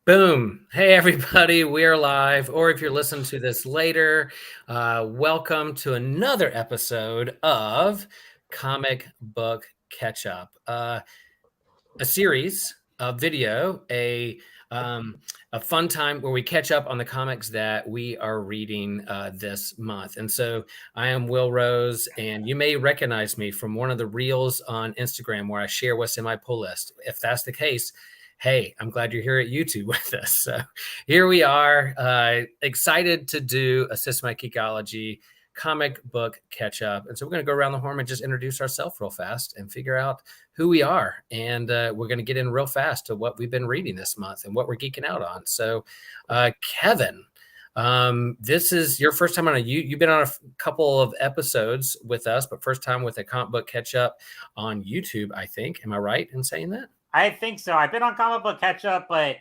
Boom. Hey, everybody, we're live. Or if you're listening to this later, welcome to another episode of Comic Book Ketchup, a series, a video, a fun time where we catch up on the comics that we are reading this month. And so I am Will Rose, and you may recognize me from one of the reels on Instagram where I share what's in my pull list. If that's the case, hey, I'm glad you're here at YouTube with us. So here we are, excited to do a Systematic Geekology comic book catch up. And so we're going to go around the horn and just introduce ourselves real fast and figure out who we are. And we're going to get in real fast to what we've been reading this month and what we're geeking out on. So Kevin, this is your first time on you've been on a couple of episodes with us, but first time with a comic book catch up on YouTube, I think. Am I right in saying that? I think so. I've been on Comic Book Ketchup, but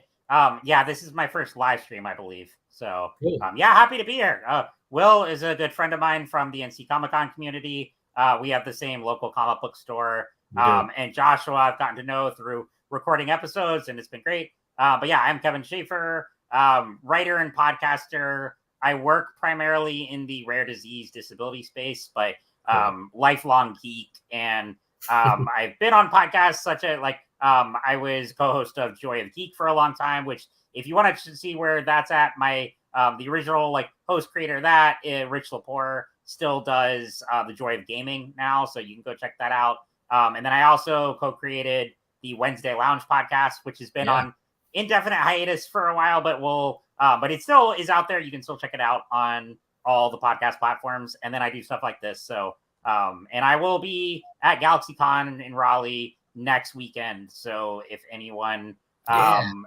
yeah, this is my first live stream, I believe. So Cool. yeah, happy to be here. Will is a good friend of mine from the NC Comic Con community. We have the same local comic book store. And Joshua, I've gotten to know through recording episodes, and it's been great. But yeah, I'm Kevin Schaefer, writer and podcaster. I work primarily in the rare disease disability space, but lifelong geek. And I've been on podcasts such as I was co-host of Joy of Geek for a long time, which if you want to see where that's at, my the original host creator of that, Rich Lepore, still does the Joy of Gaming now, so you can go check that out. And then I also co-created the Wednesday Lounge podcast, which has been on indefinite hiatus for a while, but it still is out there. You can still check it out on all the podcast platforms. And then I do stuff like this. So and I will be at GalaxyCon in Raleigh next weekend. So if anyone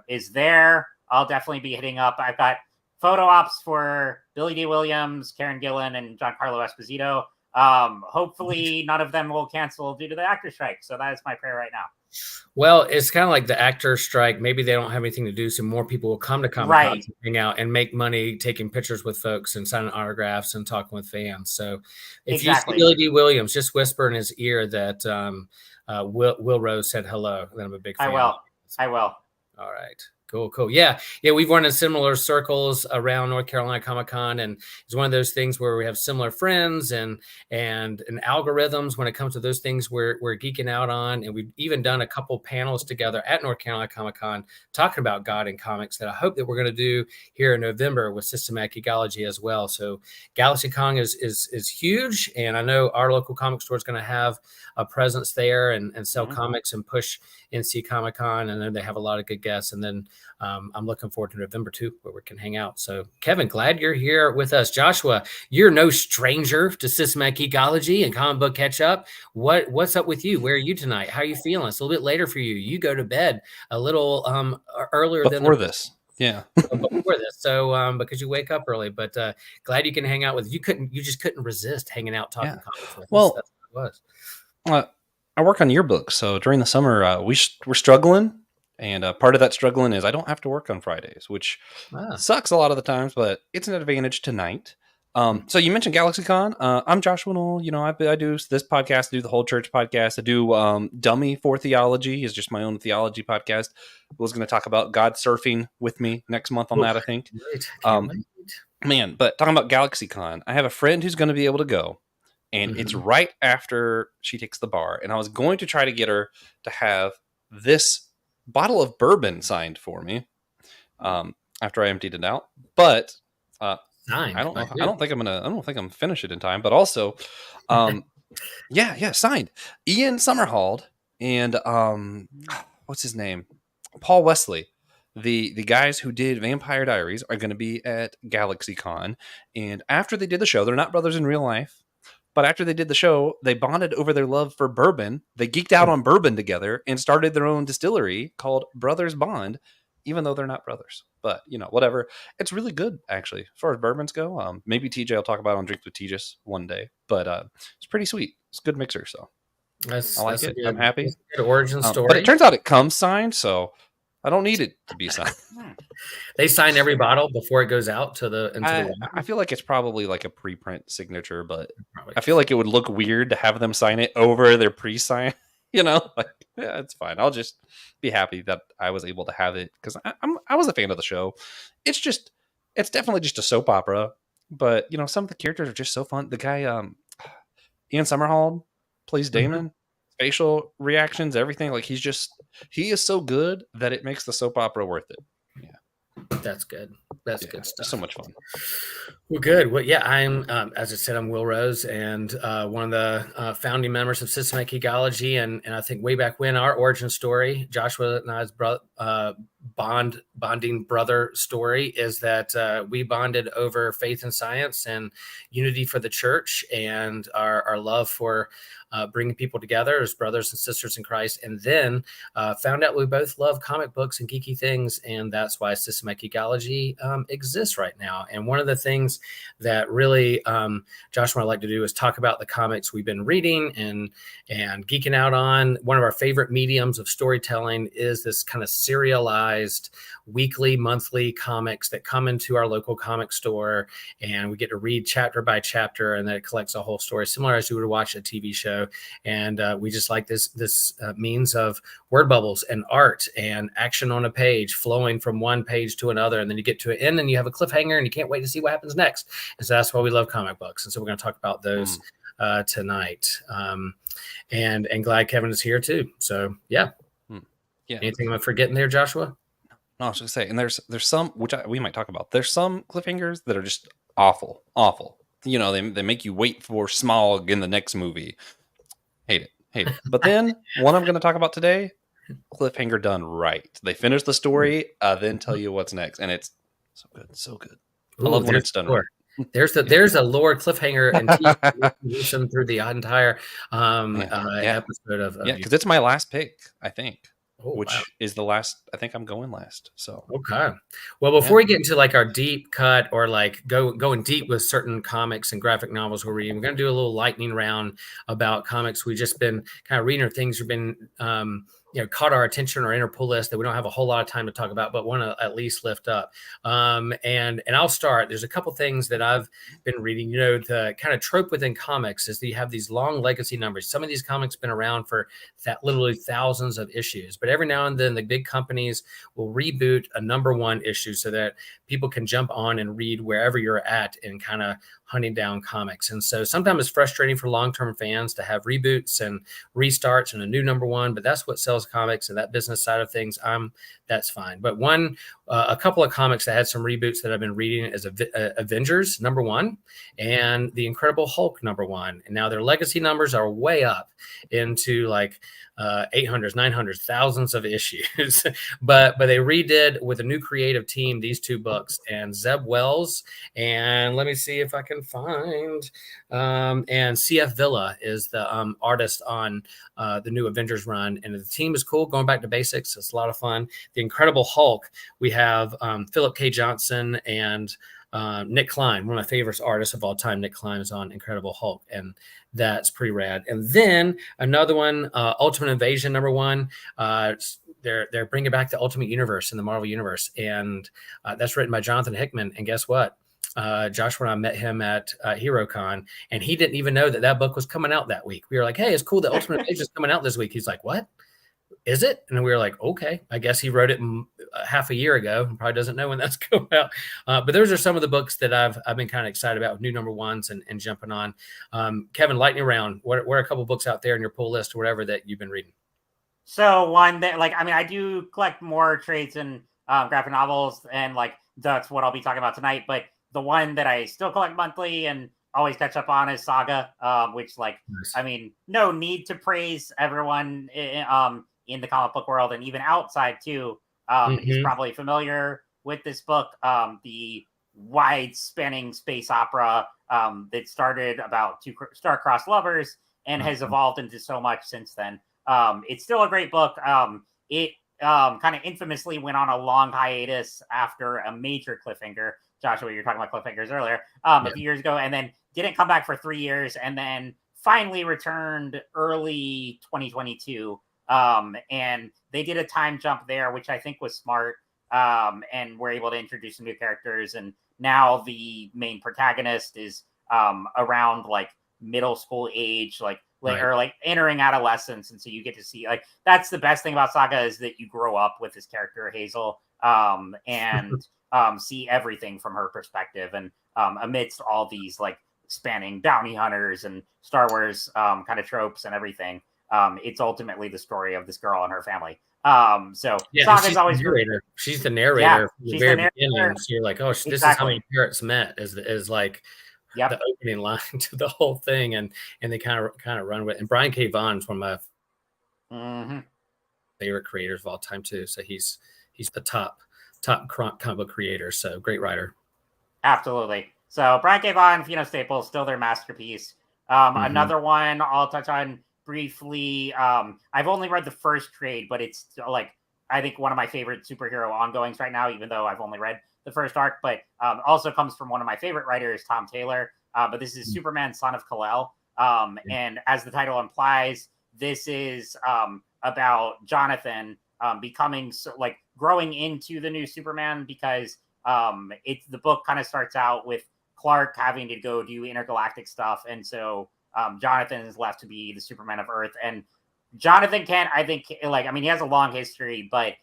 is there, I'll definitely be hitting up. I've got photo ops for Billy D. Williams, Karen Gillan, and Giancarlo Esposito. Hopefully none of them will cancel due to the actor strike. So that is my prayer right now. Well, it's kind of like the actor strike. Maybe they don't have anything to do, so more people will come to Comic-Con to hang out and make money taking pictures with folks and signing autographs and talking with fans. So if you see Billy D. Williams, just whisper in his ear that Will Rose said hello. Then I'm a big fan. I will. All right. Cool. Yeah. We've run in similar circles around North Carolina Comic Con, and it's one of those things where we have similar friends and algorithms when it comes to those things we're geeking out on. And we've even done a couple panels together at North Carolina Comic Con talking about God and comics that I hope that we're going to do here in November with Systematic Geekology as well. So GalaxyCon is huge, and I know our local comic store is going to have a presence there and sell comics and push NC Comic Con, and then they have a lot of good guests. And then I'm looking forward to November too, where we can hang out. So Kevin, glad you're here with us. Joshua, you're no stranger to Systematic Geekology and Comic Book Ketchup. What's up with you? Where are you tonight? How are you feeling? It's a little bit later for you. You go to bed a little earlier before this. Yeah. Before this. So because you wake up early, but glad you can hang out with you just couldn't resist hanging out talking comics with us. That's what it was. I work on yearbooks, so during the summer we're struggling, and part of that struggling is I don't have to work on Fridays, which sucks a lot of the times, but it's an advantage tonight. So you mentioned GalaxyCon. I'm Joshua Noel. I do this podcast, I do the Whole Church podcast. I do Dummy for Theology, is just my own theology podcast. I was going to talk about God surfing with me next month on that, I think. Man, but talking about GalaxyCon, I have a friend who's going to be able to go. And it's right after she takes the bar. And I was going to try to get her to have this bottle of bourbon signed for me after I emptied it out. But I don't think I'm finish it in time. But also, signed. Ian Somerhalder and what's his name? Paul Wesley. The guys who did Vampire Diaries are going to be at GalaxyCon. And after they did the show, they're not brothers in real life. But after they did the show, they bonded over their love for bourbon. They geeked out on bourbon together and started their own distillery called Brothers Bond, even though they're not brothers. But, whatever. It's really good, actually, as far as bourbons go. Maybe TJ will talk about it on Drinks with Tejas one day. But it's pretty sweet. It's a good mixer, so I like it. I'm happy. Good origin story. But it turns out it comes signed, so I don't need it to be signed. They sign every bottle before it goes out to the I feel like it's probably like a preprint signature, but probably. I feel like it would look weird to have them sign it over their pre-sign. Like, yeah, it's fine. I'll just be happy that I was able to have it because I was a fan of the show. It's definitely just a soap opera, but some of the characters are just so fun. The guy, Ian Somerhalder, plays Damon. Facial reactions, everything. Like he is so good that it makes the soap opera worth it. That's good. That's good stuff. So much fun. Well, good. Well, yeah, I'm, as I said, I'm Will Rose, and one of the founding members of Systematic Geekology. And I think way back when, our origin story, Joshua and I's bonding brother story, is that we bonded over faith and science and unity for the church, and our love for bringing people together as brothers and sisters in Christ. And then found out we both love comic books and geeky things, and that's why Systematic Geekology exists right now. And one of the things that really Josh and I like to do is talk about the comics we've been reading and geeking out on. One of our favorite mediums of storytelling is this kind of serialized weekly, monthly comics that come into our local comic store, and we get to read chapter by chapter, and then it collects a whole story, similar as you would watch a TV show. And we just like this means of word bubbles and art and action on a page flowing from one page to another, and then you get to an end and you have a cliffhanger and you can't wait to see what happens next. And so that's why we love comic books, and so we're going to talk about those tonight. And glad Kevin is here too. So yeah. Anything I'm forgetting there, Joshua? No, I was just saying, and there's some which we might talk about. There's some cliffhangers that are just awful. They make you wait for Smog in the next movie. Hate it. But then one I'm going to talk about today, cliffhanger done right. They finish the story, then tell you what's next, and it's so good. Ooh, I love when it's done right. There's a lore cliffhanger and through the entire episode of because it's my last pick, I think. Which is the last. I think I'm going last. So okay. Well, before we get into like our deep cut or like going deep with certain comics and graphic novels we're reading, we're going to do a little lightning round about comics we've just been kind of reading, or things we've been caught our attention or in our pull list that we don't have a whole lot of time to talk about, but want to at least lift up. And I'll start. There's a couple things that I've been reading. The kind of trope within comics is that you have these long legacy numbers. Some of these comics have been around for literally thousands of issues, but every now and then the big companies will reboot a number one issue so that people can jump on and read wherever you're at and kind of hunting down comics. And so sometimes it's frustrating for long-term fans to have reboots and restarts and a new number one, but that's what sells comics, and that business side of things, that's fine. But a couple of comics that had some reboots that I've been reading is Avengers number one and The Incredible Hulk number one. And now their legacy numbers are way up into like 800s, 900s, thousands of issues. but they redid with a new creative team these two books, and Zeb Wells, and let me see if I can find, and CF Villa is the artist on the new Avengers run, and the team is cool, going back to basics. It's a lot of fun. The Incredible Hulk, we have Philip K. Johnson and Nick Klein, one of my favorite artists of all time. Nick Klein is on Incredible Hulk, and that's pretty rad. And then another one, Ultimate Invasion number one. They're bringing back the Ultimate Universe in the Marvel Universe, and that's written by Jonathan Hickman. And guess what? Joshua and I met him at HeroCon, and he didn't even know that book was coming out that week. We were like, "Hey, it's cool. The Ultimate Invasion is coming out this week." He's like, "What? Is it?" And we were like, okay, I guess he wrote it half a year ago and probably doesn't know when that's coming out. But those are some of the books that I've been kind of excited about with new number ones and jumping on. Kevin, lightning round. What are a couple books out there in your pull list or whatever that you've been reading? So one that I do collect more trades and graphic novels, and that's what I'll be talking about tonight. But the one that I still collect monthly and always catch up on is Saga, which nice. No need to praise everyone in the comic book world and even outside too. Is probably familiar with this book. The wide spanning space opera that started about two star-crossed lovers and has evolved into so much since then. It's still a great book. It kind of infamously went on a long hiatus after a major cliffhanger. Joshua, you were talking about cliffhangers earlier, a few years ago, and then didn't come back for 3 years, and then finally returned early 2022 And they did a time jump there, which I think was smart, and were able to introduce some new characters. And now the main protagonist is around like middle school age, like or like entering adolescence, and so you get to see like that's the best thing about Saga is that you grow up with this character Hazel, and see everything from her perspective, and amidst all these like spanning bounty hunters and Star Wars kind of tropes and everything. It's ultimately the story of this girl and her family. So Saga's always the narrator. She's the narrator from the very beginning. So you're like, oh, this is how my parents met. Is like the opening line to the whole thing, and they kind of run with it. And Brian K. Vaughan's one of my favorite creators of all time too. So he's the top comic book creator. So great writer. Absolutely. So Brian K. Vaughan, Fiona Staples, still their masterpiece. Another one I'll touch on briefly. I've only read the first trade, but it's like I think one of my favorite superhero ongoings right now, even though I've only read the first arc, but also comes from one of my favorite writers, Tom Taylor. But this is Superman, Son of Kal-El. And as the title implies, this is about Jonathan becoming like growing into the new Superman, because it's the book kind of starts out with Clark having to go do intergalactic stuff. And so Jonathan is left to be the Superman of Earth. And Jonathan he has a long history, but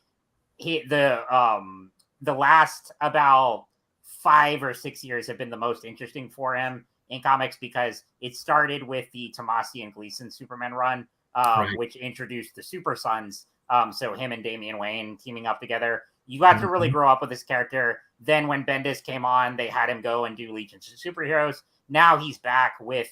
the last about 5 or 6 years have been the most interesting for him in comics, because it started with the Tomasi and Gleason Superman run, which introduced the Super Sons. So him and Damian Wayne teaming up together. You got to really grow up with this character. Then when Bendis came on, they had him go and do Legions of Superheroes. Now he's back with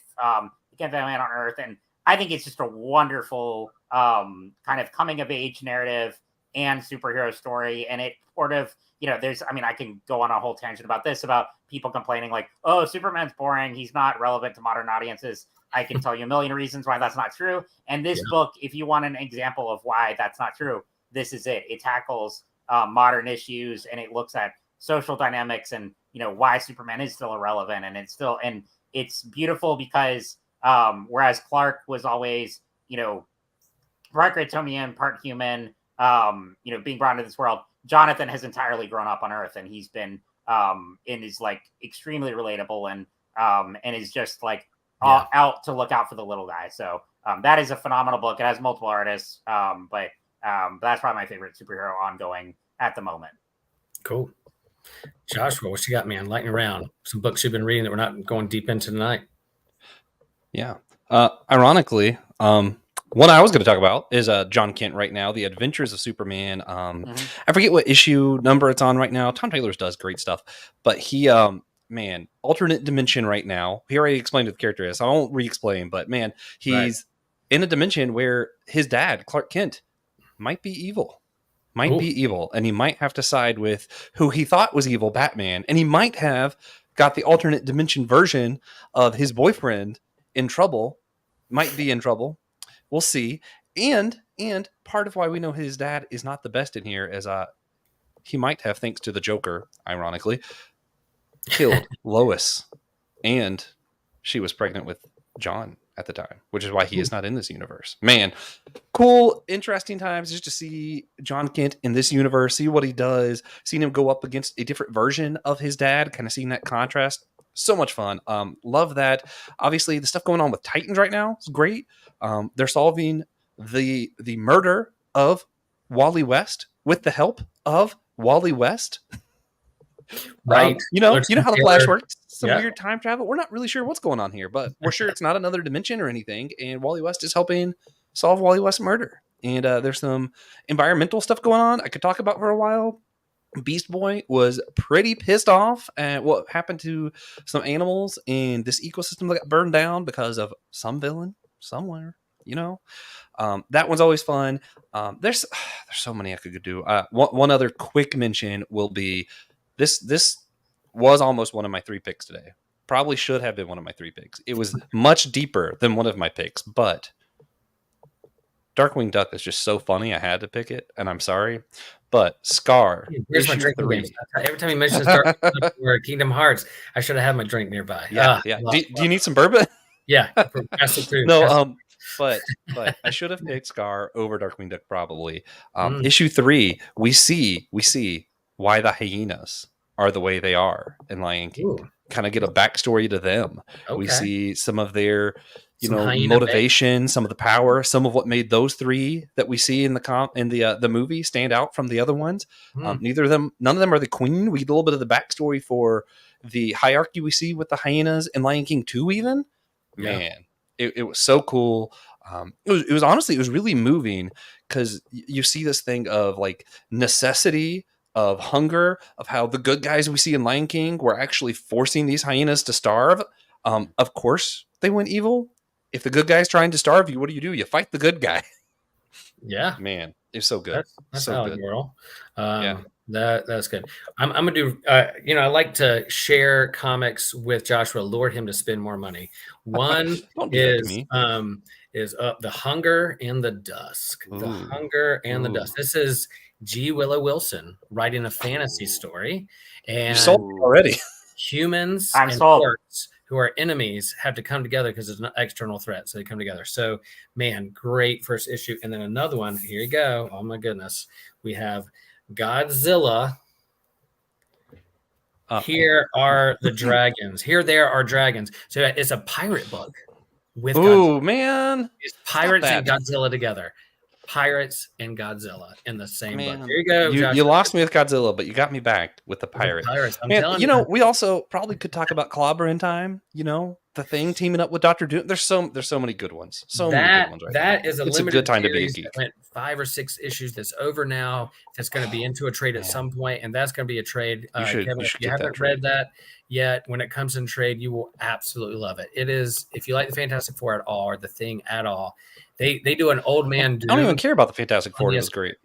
Kevin Man on Earth. And I think it's just a wonderful kind of coming of age narrative and superhero story. And it sort of, I can go on a whole tangent about this, about people complaining like, oh, Superman's boring. He's not relevant to modern audiences. I can tell you a million reasons why that's not true. And this book, if you want an example of why that's not true, this is it. It tackles modern issues, and it looks at social dynamics and, why Superman is still irrelevant. And it's beautiful because whereas Clark was always, part Kryptonian, part human, being brought into this world, Jonathan has entirely grown up on Earth, and he's been and is like extremely relatable and is just like out to look out for the little guy. So that is a phenomenal book. It has multiple artists, but that's probably my favorite superhero ongoing at the moment. Cool. Joshua, what you got, man? Lightning round. Some books you've been reading that we're not going deep into tonight. Yeah. Ironically, one I was going to talk about is John Kent right now, The Adventures of Superman. I forget what issue number it's on right now. Tom Taylor does great stuff, but he, alternate dimension right now. He already explained what the character is, so I won't re-explain, but man, he's in a dimension where his dad, Clark Kent, might be evil. And he might have to side with who he thought was evil, Batman, and he might have got the alternate dimension version of his boyfriend in trouble, might be in trouble. We'll see. And part of why we know his dad is not the best in here is he might have, thanks to the Joker, ironically, killed Lois, and she was pregnant with John at the time, which is why he is not in this universe. Man, cool, interesting times just to see John Kent in this universe, see what he does, seeing him go up against a different version of his dad, kind of seeing that contrast. So much fun. Love that. Obviously, the stuff going on with Titans right now is great. They're solving the murder of Wally West with the help of Wally West. Right. You know how the Flash works. Some weird time travel. We're not really sure what's going on here, but we're sure it's not another dimension or anything. And Wally West is helping solve Wally West's murder. And there's some environmental stuff going on I could talk about for a while. Beast Boy was pretty pissed off at what happened to some animals in this ecosystem that got burned down because of some villain somewhere. That one's always fun. There's so many I could do. One other quick mention will be this was almost one of my 3 picks today. Probably should have been one of my 3 picks. It was much deeper than one of my picks, but Darkwing Duck is just so funny. I had to pick it, and I'm sorry. But Scar. Where's my drink? Every time he mentions Darkwing Duck or Kingdom Hearts, I should have had my drink nearby. Yeah. Do you need some bourbon? Yeah. Pass it through. No, but I should have picked Scar over Darkwing Duck probably. Issue 3, we see why the hyenas are the way they are in Lion King. Kind of get a backstory to them. Okay. We see some of their, motivation, some of the power, some of what made those 3 that we see in the movie stand out from the other ones. None of them are the queen. We get a little bit of the backstory for the hierarchy we see with the hyenas in Lion King 2 even. Man, it was so cool. It was honestly, it was really moving because you see this thing of like necessity, of hunger, of how the good guys we see in Lion King were actually forcing these hyenas to starve. Of course, they went evil. If the good guy's trying to starve you, what do? You fight the good guy. Yeah, man, it's so good. That's so good. Yeah. That's good. I'm gonna do. I like to share comics with Joshua, lure him to spend more money. One Don't do that to me. Is The Hunger and the Dusk. Ooh. The Hunger and the Dusk. This is G. Willow Wilson writing a fantasy story, and you sold me already. Humans I'm and sold. orcs who are enemies have to come together because there's an external threat, so they come together. So, man, great first issue. And then another one. Here you go. Oh my goodness, we have Godzilla. Here are the dragons. Here there are dragons. So it's a pirate book with Godzilla. Man. It's pirates and Godzilla together. Pirates and Godzilla in the same book. Here you go. You lost me with Godzilla, but you got me back with the pirates. Man, we also probably could talk about Clobber in time. The Thing teaming up with Dr. Doom. There's so many good ones. Many good ones right that now. Is a it's limited a good time to be a geek. Went 5 or 6 issues. That's over now. That's going to be into a trade at some point, and that's going to be a trade. Kevin, if you haven't read that yet, when it comes in trade, you will absolutely love it. It is, if you like the Fantastic Four at all or the Thing at all, they do an Old Man Doom. I don't even care about the Fantastic Four. It was great.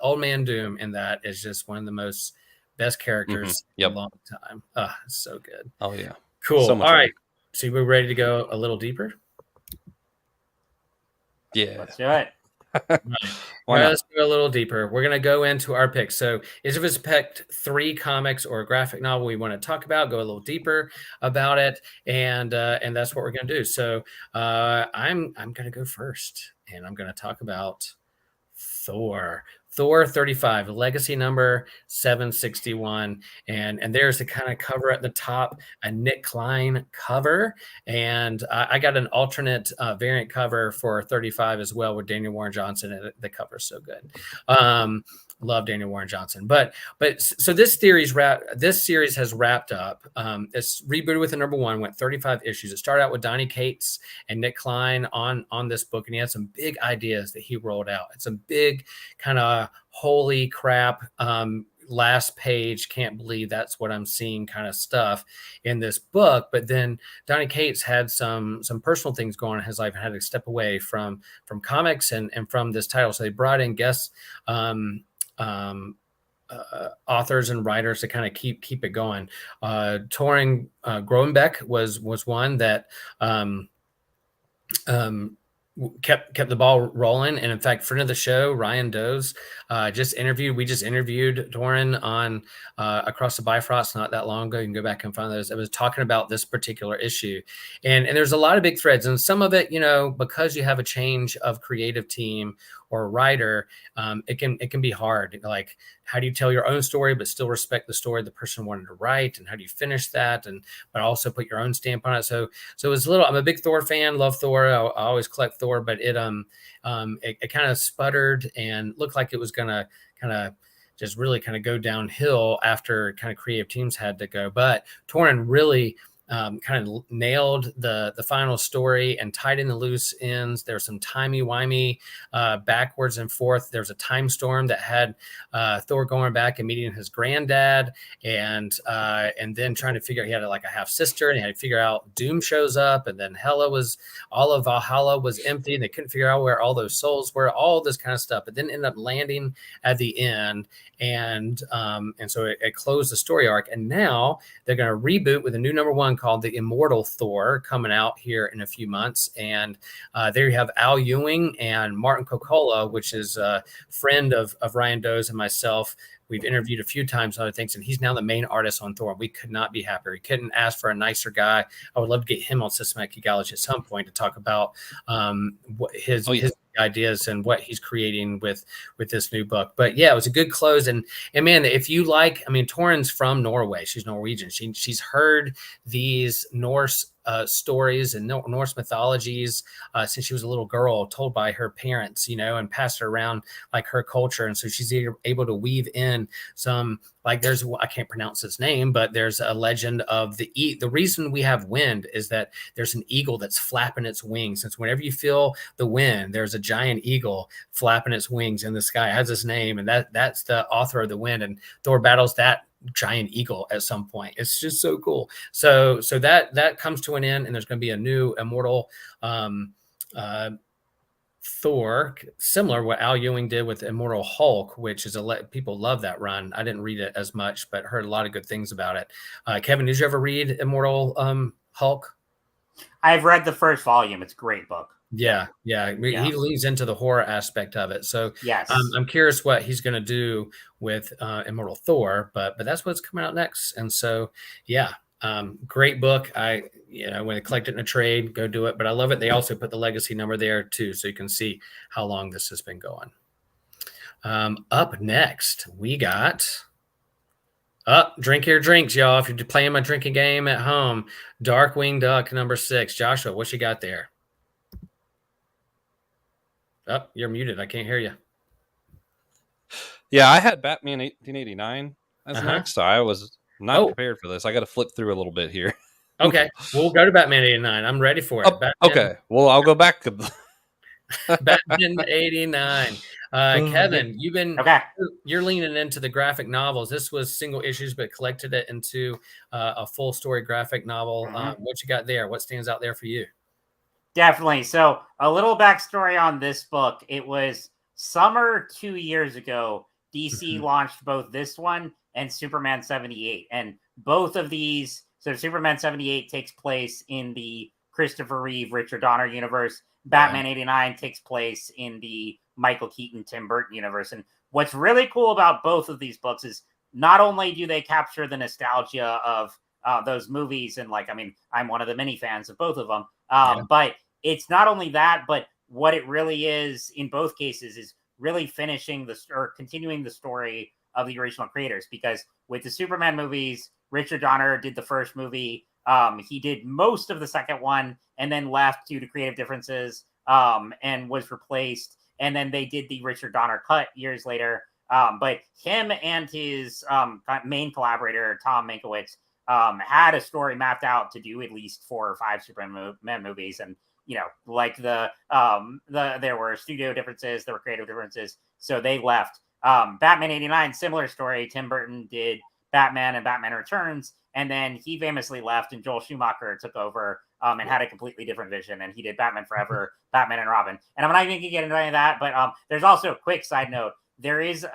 Old Man Doom in that is just one of the most best characters in a long time. It's so good. Oh yeah, cool. So all right, so we're ready to go a little deeper. Yeah, let's do it. Let's go a little deeper. We're going to go into our picks. So each of us picked 3 comics or a graphic novel we want to talk about, go a little deeper about it, and that's what we're going to do. So I'm going to go first, and I'm going to talk about Thor 35, legacy number 761. And there's the kind of cover at the top, a Nick Klein cover. And I got an alternate variant cover for 35 as well with Daniel Warren Johnson. And the cover's so good. Love Daniel Warren Johnson. But so this series has wrapped up. It's rebooted with the number 1, went 35 issues. It started out with Donny Cates and Nick Klein on this book, and he had some big ideas that he rolled out. It's some big kind of holy crap, last page, can't believe that's what I'm seeing kind of stuff in this book. But then Donny Cates had some personal things going on in his life and had to step away from comics and from this title. So they brought in guests, authors and writers to kind of keep it going. Torin Groenbeck was one that kept the ball rolling. And in fact, friend of the show, Ryan Doe's, we just interviewed Torin on Across the Bifrost not that long ago. You can go back and find those. I was talking about this particular issue, and there's a lot of big threads, and some of it, because you have a change of creative team or writer, it can be hard. Like, how do you tell your own story but still respect the story the person wanted to write, and how do you finish that, but also put your own stamp on it? So it's a little. I'm a big Thor fan, love Thor. I always collect Thor, but it kind of sputtered and looked like it was gonna kind of just really kind of go downhill after kind of creative teams had to go. But Torin really kind of nailed the final story and tied in the loose ends. There's some timey-wimey backwards and forth. There's a time storm that had Thor going back and meeting his granddad, and then trying to figure out, he had like a half sister, and he had to figure out Doom shows up, and then all of Valhalla was empty, and they couldn't figure out where all those souls were, all this kind of stuff. But then ended up landing at the end, and so it closed the story arc. And now they're going to reboot with a new number 1 called The Immortal Thor coming out here in a few months. And there you have Al Ewing and Martin Kokola, which is a friend of Ryan Doe's and myself. We've interviewed a few times on other things, and he's now the main artist on Thor. We could not be happier. He couldn't ask for a nicer guy. I would love to get him on Systematic Geekology at some point to talk about what his ideas and what he's creating with this new book. But yeah, it was a good close. And man, if you like, I mean, Torun's from Norway. She's Norwegian. She's heard these Norse stories and Norse mythologies since she was a little girl, told by her parents, and passed around like her culture. And so she's able to weave in some, like I can't pronounce his name, but there's a legend of the reason we have wind is that there's an eagle that's flapping its wings. Since whenever you feel the wind, there's a giant eagle flapping its wings in the sky. It has his name, and that's the author of the wind. And Thor battles that giant eagle at some point. It's just so cool. So that comes to an end, and there's going to be a new immortal Thor, similar to what Al Ewing did with Immortal Hulk, which is people love that run. I didn't read it as much, but heard a lot of good things about it. Kevin, did you ever read Immortal Hulk? I've read the first volume. It's a great book. Yeah. He leans into the horror aspect of it. So yes, I'm curious what he's going to do with Immortal Thor, but that's what's coming out next. And so, yeah, great book. When I collect it in a trade, go do it. But I love it. They also put the legacy number there too, so you can see how long this has been going. Up next, we got drink your drinks, y'all. If you're playing my drinking game at home, Darkwing Duck number 6. Joshua, what you got there? Oh, you're muted. I can't hear you. Yeah, I had Batman 1889 as next, so I was not prepared for this. I got to flip through a little bit here. Okay, we'll go to Batman 89. I'm ready for it. Okay, well, I'll go back to Batman 89. Kevin, you're leaning into the graphic novels. This was single issues, but collected it into a full story graphic novel. What you got there? What stands out there for you? Definitely. So a little backstory on this book. It was summer 2 years ago. DC launched both this one and Superman 78. And both of these, so Superman 78 takes place in the Christopher Reeve, Richard Donner universe. Batman 89 takes place in the Michael Keaton, Tim Burton universe. And what's really cool about both of these books is not only do they capture the nostalgia of those movies, and I'm one of the many fans of both of them, but it's not only that, but what it really is in both cases is really continuing the story of the original creators. Because with the Superman movies, Richard Donner did the first movie. He did most of the second one and then left due to creative differences and was replaced. And then they did the Richard Donner cut years later. But him and his main collaborator, Tom Mankiewicz, had a story mapped out to do at least 4 or 5 Superman movies. And there were studio differences, there were creative differences, so they left. Batman 89, similar story. Tim Burton did Batman and Batman Returns, and then he famously left, and Joel Schumacher took over and had a completely different vision, and he did Batman Forever, Batman and Robin. And I'm not even going to get into any of that, but there's also a quick side note. There is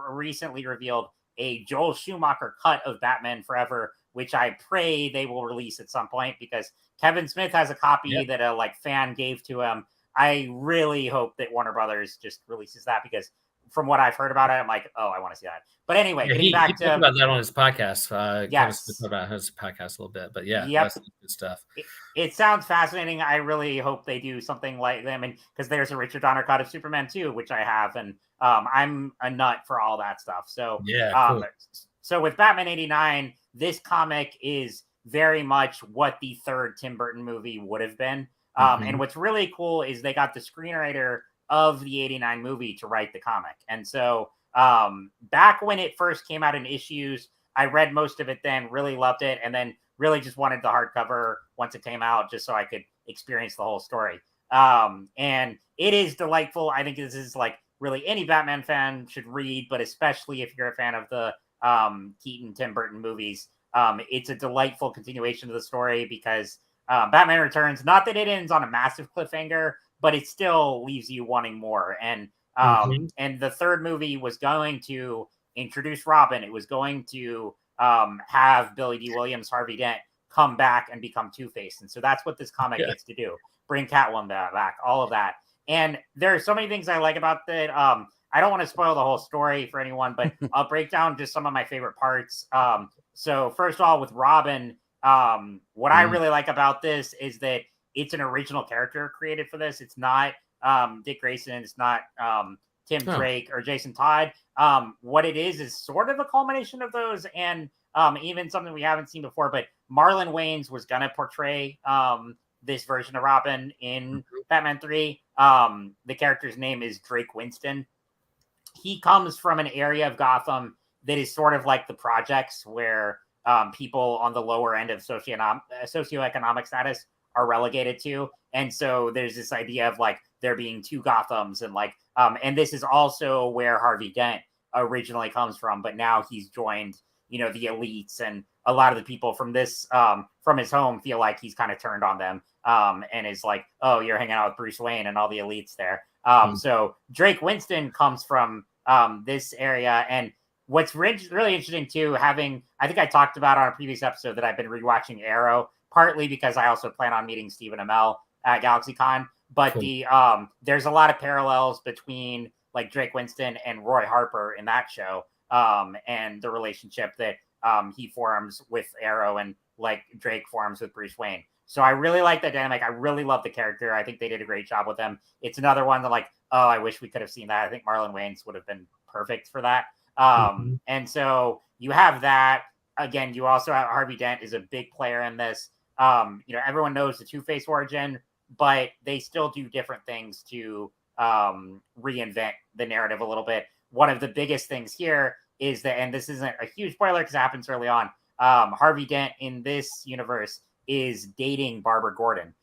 recently revealed a Joel Schumacher cut of Batman Forever, which I pray they will release at some point, because Kevin Smith has a copy that a fan gave to him. I really hope that Warner Brothers just releases that, because from what I've heard about it, I'm like, oh, I want to see that. But anyway, he talked about that on his podcast. Kevin Smith talked about his podcast a little bit, but that's good stuff. It sounds fascinating. I really hope they do something like them, and because there's a Richard Donner cut of Superman 2, which I have, and I'm a nut for all that stuff. So cool. So with Batman 89, this comic is very much what the third Tim Burton movie would have been. And what's really cool is they got the screenwriter of the 89 movie to write the comic. And so back when it first came out in issues, I read most of it then, really loved it, and then really just wanted the hardcover once it came out, just so I could experience the whole story. And it is delightful. I think this is really any Batman fan should read, but especially if you're a fan of the Keaton, Tim Burton movies. It's a delightful continuation of the story, because Batman Returns, not that it ends on a massive cliffhanger, but it still leaves you wanting more. And and the third movie was going to introduce Robin. It was going to have Billy D. Williams, Harvey Dent come back and become Two-Face. And so that's what this comic gets to do. Bring Catwoman back, all of that. And there are so many things I like about that. I don't want to spoil the whole story for anyone, but I'll break down just some of my favorite parts. So first of all, with Robin, what I really like about this is that it's an original character created for this. It's not Dick Grayson. It's not Tim Drake or Jason Todd. What it is sort of a culmination of those, and even something we haven't seen before. But Marlon Wayans was going to portray this version of Robin in Batman 3. The character's name is Drake Winston. He comes from an area of Gotham that is sort of like the projects where people on the lower end of socioeconomic status are relegated to. And so there's this idea of like there being two Gothams, and like and this is also where Harvey Dent originally comes from, but now he's joined, you know, the elites, and a lot of the people from this from his home feel like he's kind of turned on them and is like, oh, you're hanging out with Bruce Wayne and all the elites there. So Drake Winston comes from this area. And what's really interesting too, I think I talked about on a previous episode that I've been rewatching Arrow, partly because I also plan on meeting Stephen Amell at GalaxyCon. But there's a lot of parallels between like Drake Winston and Roy Harper in that show, and the relationship that he forms with Arrow and like Drake forms with Bruce Wayne. So I really like the dynamic. I really love the character. I think they did a great job with them. It's another one that like, oh, I wish we could have seen that. I think Marlon Wayans would have been perfect for that. And so you have that. Again, you also have Harvey Dent is a big player in this. You know, everyone knows the Two-Face origin, but they still do different things to reinvent the narrative a little bit. One of the biggest things here is that, and this isn't a huge spoiler because it happens early on, Harvey Dent in this universe is dating Barbara Gordon,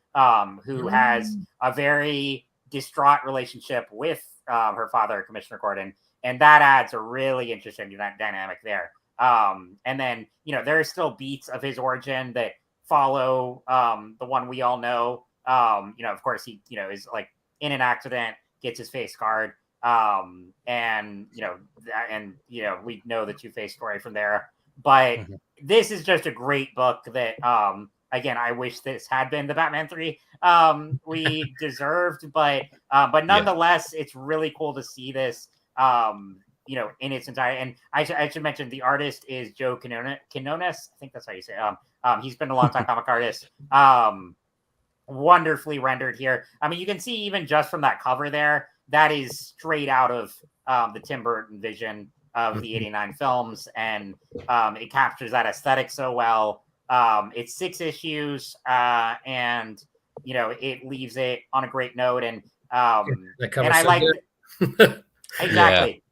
who has a very distraught relationship with her father, Commissioner Gordon. And that adds a really interesting dynamic there. And then, you know, there are still beats of his origin that follow the one we all know. You know, of course, he, you know, is like in an accident, gets his face scarred. And, you know, we know the Two-Face story from there. But this is just a great book that, again, I wish this had been the Batman 3 we deserved. But nonetheless, it's really cool to see this, you know, in its entirety. And I should mention the artist is Joe Quinones. I think that's how you say it. He's been a long time comic artist. Wonderfully rendered here. I mean, you can see even just from that cover there, that is straight out of the Tim Burton vision of the 89 films. And it captures that aesthetic so well. It's 6 issues and, you know, it leaves it on a great note. And I like exactly.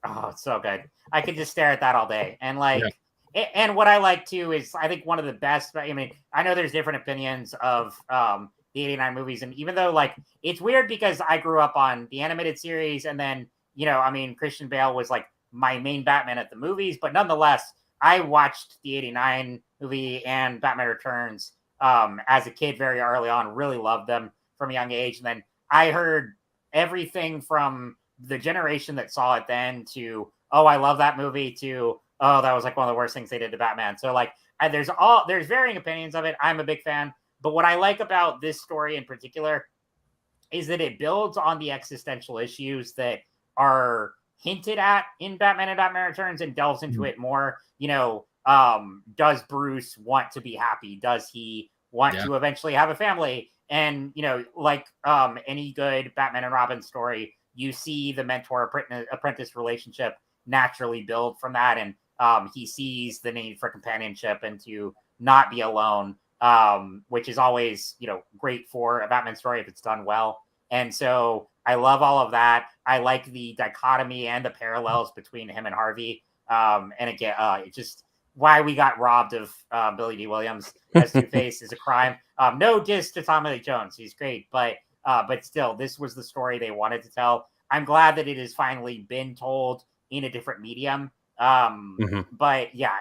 Oh, it's so good. I could just stare at that all day. And like, and what I like too is I think one of the best, I mean, I know there's different opinions of the 89 movies. And even though like, it's weird because I grew up on the animated series and then, you know, I mean, Christian Bale was like my main Batman at the movies, but nonetheless, I watched the 89 movie and Batman Returns as a kid very early on, really loved them from a young age. And then I heard everything from the generation that saw it then to, oh, I love that movie, to, oh, that was like one of the worst things they did to Batman. So like, there's varying opinions of it. I'm a big fan. But what I like about this story in particular is that it builds on the existential issues that are hinted at in Batman and Batman Returns and delves into it more. You know, does Bruce want to be happy? Does he want to eventually have a family? And, you know, like any good Batman and Robin story, you see the mentor-apprentice relationship naturally build from that. And he sees the need for companionship and to not be alone, which is always, you know, great for a Batman story if it's done well. And so I love all of that. I like the dichotomy and the parallels between him and Harvey. And again, it's just why we got robbed of Billy D. Williams as Two-Face is a crime. No diss to Tommy Lee Jones. He's great. But still, this was the story they wanted to tell. I'm glad that it has finally been told in a different medium. But yeah,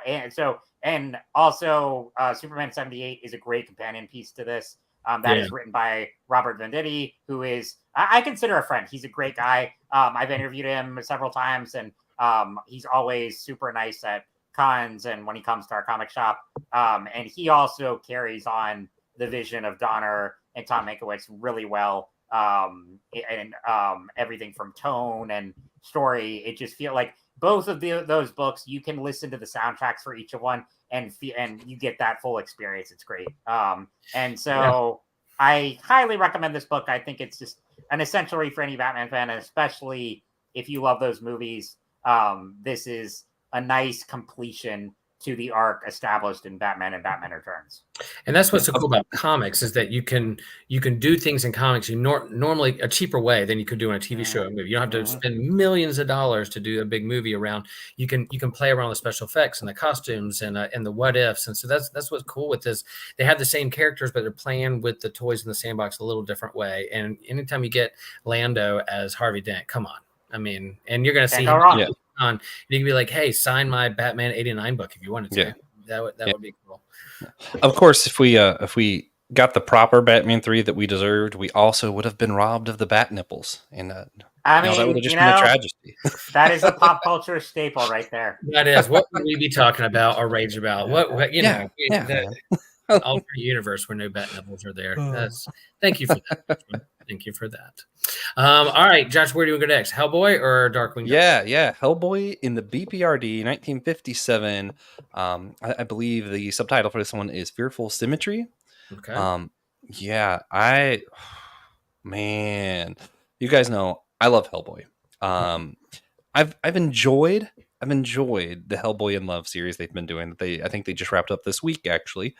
and also Superman 78 is a great companion piece to this. That is written by Robert Venditti, who is, I consider a friend. He's a great guy. I've interviewed him several times, and he's always super nice at cons and when he comes to our comic shop. And he also carries on the vision of Donner and Tom Mankiewicz really well. And everything from tone and story, it just feel like both of those books, you can listen to the soundtracks for each of one and you get that full experience. It's great. And so I highly recommend this book. I think it's just an essential read for any Batman fan, and especially if you love those movies. This is a nice completion to the arc established in Batman and Batman Returns. And that's what's so cool about comics, is that you can do things in comics normally a cheaper way than you could do in a TV show or movie. You don't have to spend millions of dollars to do a big movie around. You can play around with special effects and the costumes and the what ifs. And so that's what's cool with this. They have the same characters, but they're playing with the toys in the sandbox a little different way. And anytime you get Lando as Harvey Dent, come on. I mean, and you're going to see him on. You can be like, hey, sign my Batman '89 book if you wanted to. That would be cool. Of course, if we got the proper Batman 3 that we deserved, we also would have been robbed of the bat nipples, and that would have just been a tragedy. That is a pop culture staple right there. That is. What would we be talking about or rage about? What you know? Alternate universe where no bat nipples are there. Thank you for that. Thank you for that. All right, Josh, where do we go next? Hellboy or Darkwing Duck? Yeah. Hellboy in the BPRD, 1957. I believe the subtitle for this one is Fearful Symmetry. Okay. Man, you guys know I love Hellboy. I've enjoyed the Hellboy in Love series they've been doing. I think they just wrapped up this week, actually.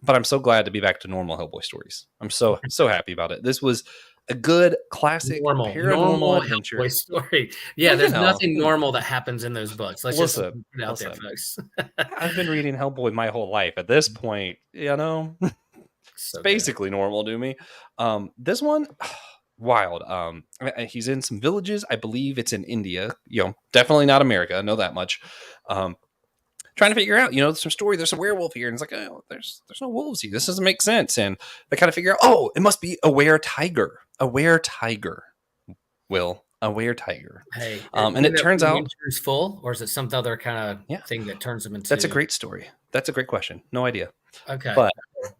But I'm so glad to be back to normal Hellboy stories. I'm so happy about it. This was a good classic paranormal adventure Hellboy story. Yeah, there's nothing normal that happens in those books. Let's just put it out there, folks. I've been reading Hellboy my whole life. At this point, it's basically normal to me. This one, wild. He's in some villages. I believe it's in India. Definitely not America. I know that much. Trying to figure out, there's some story, there's a werewolf here, and it's like, oh, there's no wolves here. This doesn't make sense. And they kind of figure out, oh, it must be a were-tiger. A were-tiger. Will, a were-tiger. Hey, and it turns out it's full, or is it some other kind of thing that turns them into? That's a great story. That's a great question. No idea. Okay. But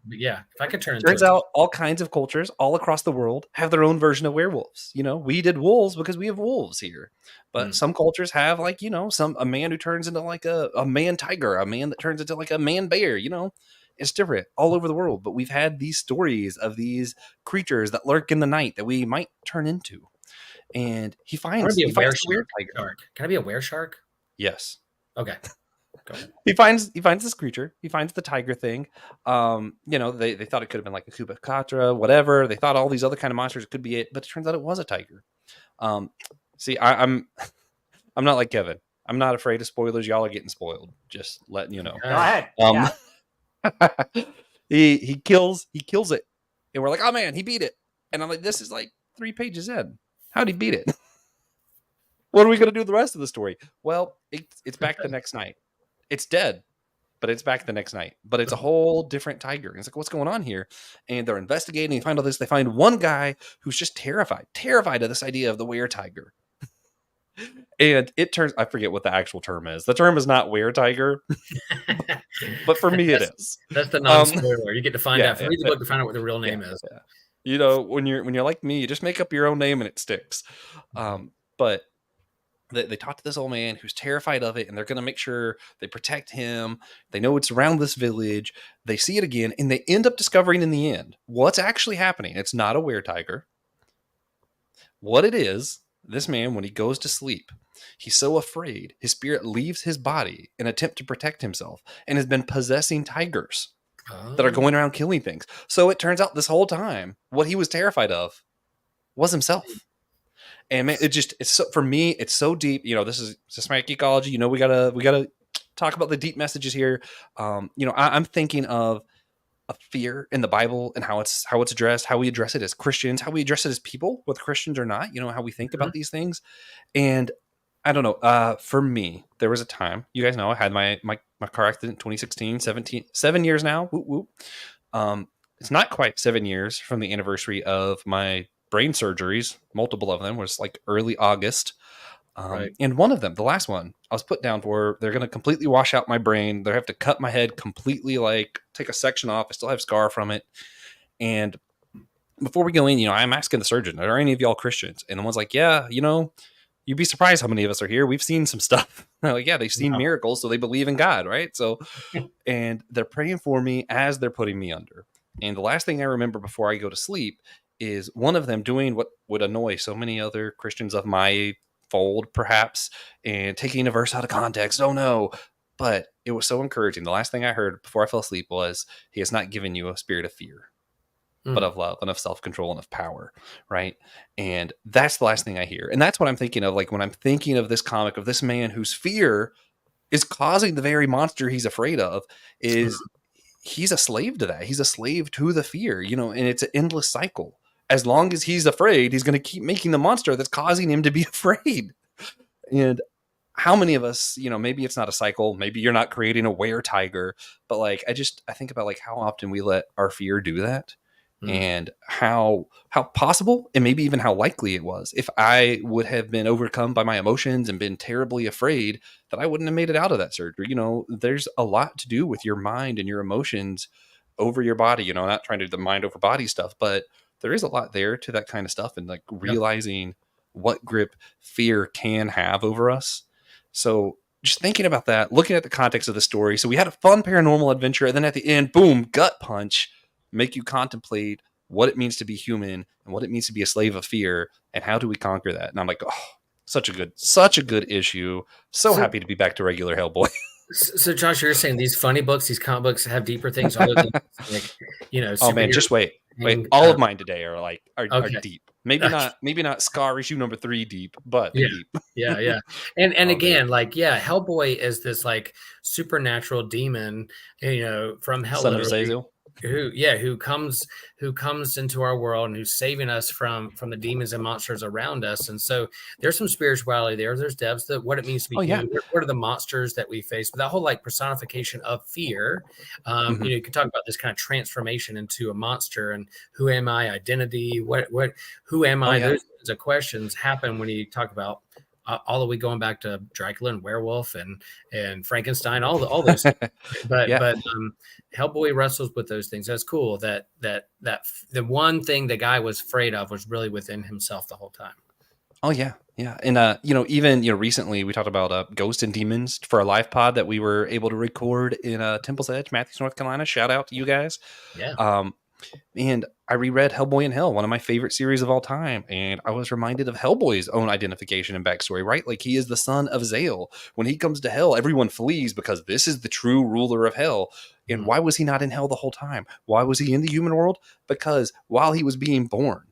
yeah, if I could turn turns out all kinds of cultures all across the world have their own version of werewolves. We did wolves because we have wolves here. But some cultures have a man who turns into like a man tiger, a man that turns into like a man bear, It's different all over the world. But we've had these stories of these creatures that lurk in the night that we might turn into. And he finds a weird tiger. Can I be a wereshark? Yes. Okay. He finds this creature. He finds the tiger thing. They thought it could have been like a Chupacabra, whatever. They thought all these other kind of monsters could be it, but it turns out it was a tiger. See, I'm not like Kevin. I'm not afraid of spoilers. Y'all are getting spoiled. Just letting you know. Go ahead. He kills it, and we're like, oh man, he beat it. And I'm like, this is like 3 pages in. How'd he beat it? What are we gonna do the rest of the story? Well, it's back the next night. It's dead, but it's back the next night. But it's a whole different tiger. And it's like, what's going on here? And they're investigating. They find all this. They find one guy who's just terrified of this idea of the were-tiger. And it turns, I forget what the actual term is. The term is not were-tiger, but for me it is. That's the non-spoiler. You get to find out. Read the book to find out what the real name is. Yeah. When you're like me, you just make up your own name and it sticks. But they talk to this old man who's terrified of it, and they're going to make sure they protect him. They know it's around this village. They see it again, and they end up discovering in the end what's actually happening. It's not a were-tiger. What it is, this man, when he goes to sleep, he's so afraid his spirit leaves his body in an attempt to protect himself and has been possessing tigers that are going around killing things. So it turns out this whole time, what he was terrified of was himself. And man, it's so, for me, it's so deep. This is systematic geekology. We gotta talk about the deep messages here. I'm thinking of a fear in the Bible and how it's addressed, how we address it as Christians, how we address it as people, whether Christians or not. How we think about these things. And I don't know. For me, there was a time. You guys know I had my car accident in 2016, 7 years now. Whoop, whoop. It's not quite 7 years from the anniversary of my brain surgeries. Multiple of them was like early August. And one of them, the last one, I was put down for, they're going to completely wash out my brain. They have to cut my head completely, like take a section off. I still have scar from it. And before we go in, I'm asking the surgeon, are any of y'all Christians? And the one's like, yeah, you'd be surprised how many of us are here. We've seen some stuff. Like, yeah, they've seen miracles, so they believe in God, right? So, and they're praying for me as they're putting me under. And the last thing I remember before I go to sleep is one of them doing what would annoy so many other Christians of my fold, perhaps, and taking a verse out of context. Oh no. But it was so encouraging. The last thing I heard before I fell asleep was, he has not given you a spirit of fear, but of love and of self-control and of power, right? And that's the last thing I hear. And that's what I'm thinking of, like when I'm thinking of this comic, of this man whose fear is causing the very monster he's afraid of, is he's a slave to that. He's a slave to the fear, and it's an endless cycle. As long as he's afraid, he's going to keep making the monster that's causing him to be afraid. And how many of us, maybe it's not a cycle, maybe you're not creating a were-tiger, but like, I think about like how often we let our fear do that. And how possible and maybe even how likely it was, if I would have been overcome by my emotions and been terribly afraid, that I wouldn't have made it out of that surgery. There's a lot to do with your mind and your emotions over your body, not trying to do the mind over body stuff, but there is a lot there to that kind of stuff, and like realizing what grip fear can have over us. So just thinking about that, looking at the context of the story. So we had a fun paranormal adventure, and then at the end, boom, gut punch, make you contemplate what it means to be human and what it means to be a slave of fear, and how do we conquer that? And I'm like, oh, such a good issue. So happy to be back to regular Hellboy. So Josh, you're saying these funny books, these comic books have deeper things other than oh man, just wait. All of mine today are deep. Maybe not Scar issue number 3 deep, but deep. Yeah. And again, like, Hellboy is this like supernatural demon, from hell, son of Azazel, who comes into our world and who's saving us from the demons and monsters around us. And so there's some spirituality there. There's depths that what it means to be human. What are the monsters that we face? But that whole like personification of fear, you can talk about this kind of transformation into a monster, and who am I, identity, who am I? Those kinds of questions happen when you talk about all the way going back to Dracula and werewolf and Frankenstein, all those things. But Hellboy wrestles with those things. That's cool. That the one thing the guy was afraid of was really within himself the whole time. Oh yeah. And even recently we talked about Ghosts and Demons for a live pod that we were able to record in Temple's Edge, Matthews, North Carolina. Shout out to you guys. Yeah. And I reread Hellboy in Hell, one of my favorite series of all time. And I was reminded of Hellboy's own identification and backstory, right? Like, he is the son of Zale. When he comes to hell, everyone flees because this is the true ruler of hell. And why was he not in hell the whole time? Why was he in the human world? Because while he was being born,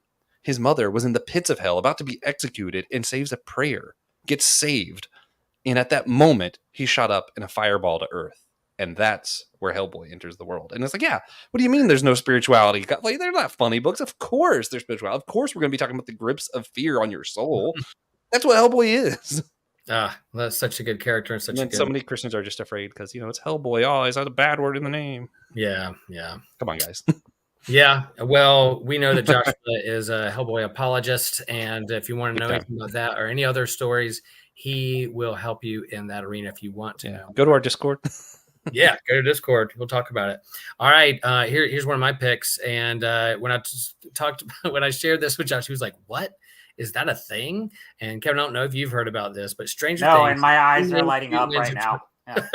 his mother was in the pits of hell, about to be executed, and saves a prayer, gets saved. And at that moment, he's shot up in a fireball to earth. And that's where Hellboy enters the world. And it's like, yeah, what do you mean there's no spirituality? Like, they're not funny books. Of course there's spirituality. Of course we're going to be talking about the grips of fear on your soul. That's what Hellboy is. That's such a good character. And so many Christians are just afraid because, it's Hellboy. Oh, he's got a bad word in the name. Yeah. Come on, guys. Yeah, well, we know that Joshua is a Hellboy apologist, and if you want to know anything about that or any other stories, he will help you in that arena if you want to know. Go to our Discord. Yeah, go to Discord. We'll talk about it. All right, here's one of my picks. And when I shared this with Josh, he was like, "What? Is that a thing?" And Kevin, I don't know if you've heard about this, but Stranger Things. And my eyes are lighting up right now. Yeah.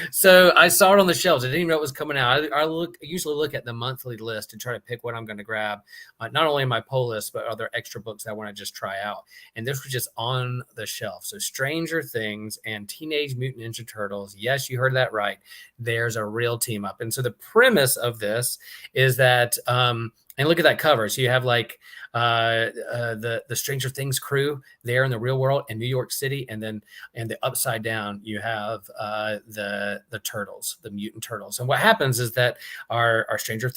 So I saw it on the shelves. I didn't even know it was coming out. I usually look at the monthly list and try to pick what I'm going to grab, not only in my pull list, but other extra books that I want to just try out. And this was just on the shelf. So Stranger Things and Teenage Mutant Ninja Turtles. Yes, you heard that right. There's a real team up. And so the premise of this is that, and look at that cover. So you have like the Stranger Things crew there in the real world in New York City, and the upside down you have the turtles, the mutant turtles. And what happens is that our Stranger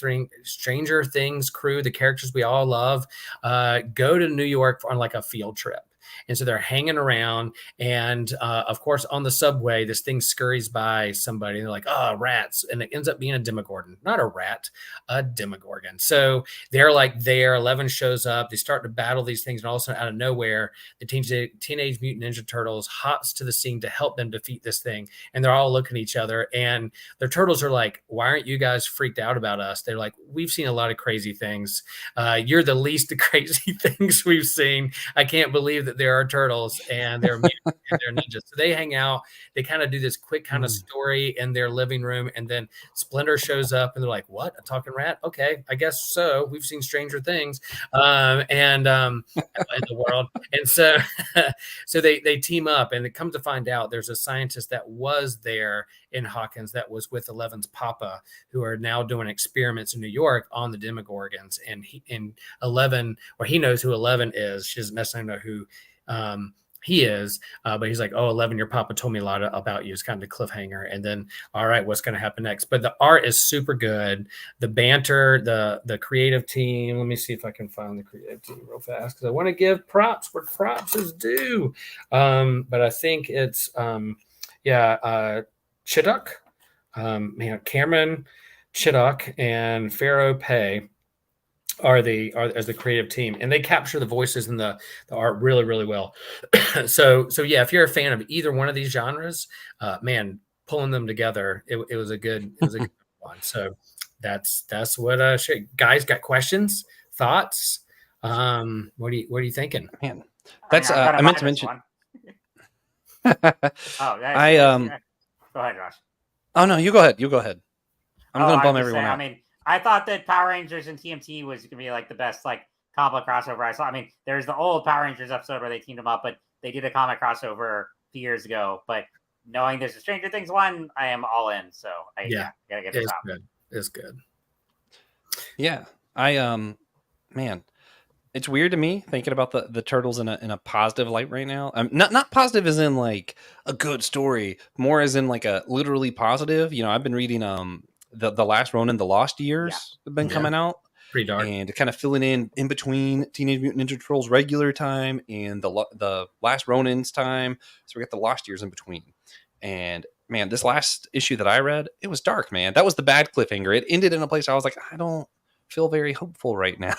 Things crew, the characters we all love, go to New York on like a field trip. And so they're hanging around. And of course, on the subway, this thing scurries by somebody. And they're like, oh, rats. And it ends up being a Demogorgon, not a rat, a Demogorgon. So they're like there. 11 shows up. They start to battle these things. And all of a sudden, out of nowhere, the Teenage Mutant Ninja Turtles hops to the scene to help them defeat this thing. And they're all looking at each other. And their turtles are like, why aren't you guys freaked out about us? They're like, we've seen a lot of crazy things. You're the least crazy things we've seen. I can't believe that there are turtles and they're mutants and they're ninjas. So they hang out. They kind of do this quick kind of story in their living room. And then Splinter shows up and they're like, what? A talking rat? Okay, I guess so. We've seen Stranger Things in the world. And so so they team up, and it comes to find out there's a scientist that was there in Hawkins that was with 11's papa, who are now doing experiments in New York on the Demogorgons. And 11, or he knows who 11 is. She doesn't necessarily know who he is, but he's like, oh, 11, your papa told me a lot about you. It's kind of the cliffhanger. And then, all right, what's going to happen next? But the art is super good. The banter, the creative team. Let me see if I can find the creative team real fast, because I want to give props where props is due. But I think it's, Chidduck, Cameron Chidduck and Pharaoh Pei are as the creative team, and they capture the voices and the art really, really well. so yeah, if you're a fan of either one of these genres, pulling them together, it was a good one. So that's what guys got questions, thoughts. What are you thinking? Man, that's I meant to mention. Go ahead, Josh. Oh no, you go ahead. I'm going to bum everyone out. I mean, I thought that Power Rangers and TMT was going to be like the best like comic crossover I saw. I mean, there's the old Power Rangers episode where they teamed them up, but they did a comic crossover a few years ago. But knowing there's a Stranger Things one, I am all in. So I gotta get this out. It's good. Yeah, man, it's weird to me thinking about the turtles in a positive light right now. Not positive as in like a good story, more as in like a literally positive. You know, I've been reading the Last Ronin, the Lost Years have been coming out. Pretty dark. And kind of filling in between Teenage Mutant Ninja Turtles regular time and the Last Ronin's time. So we got the Lost Years in between. And man, this last issue that I read, it was dark, man. That was the bad cliffhanger. It ended in a place I was like, I don't feel very hopeful right now.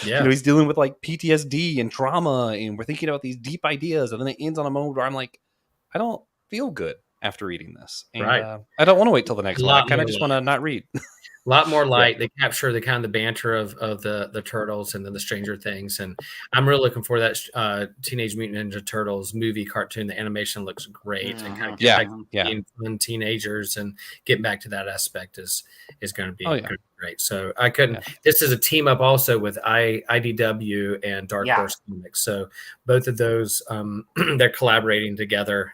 Yeah. You know, he's dealing with like PTSD and trauma, and we're thinking about these deep ideas. And then it ends on a moment where I'm like, I don't feel good after reading this. And I don't want to wait till the next one. I kind of just want to not read. A lot more light. They capture the kind of the banter of the turtles and then the Stranger Things. And I'm really looking for that Teenage Mutant Ninja Turtles movie cartoon. The animation looks great. And kind of being fun teenagers and getting back to that aspect is going to be great. So I couldn't. This is a team up also with IDW and Dark Horse Comics. So both of those, they're collaborating together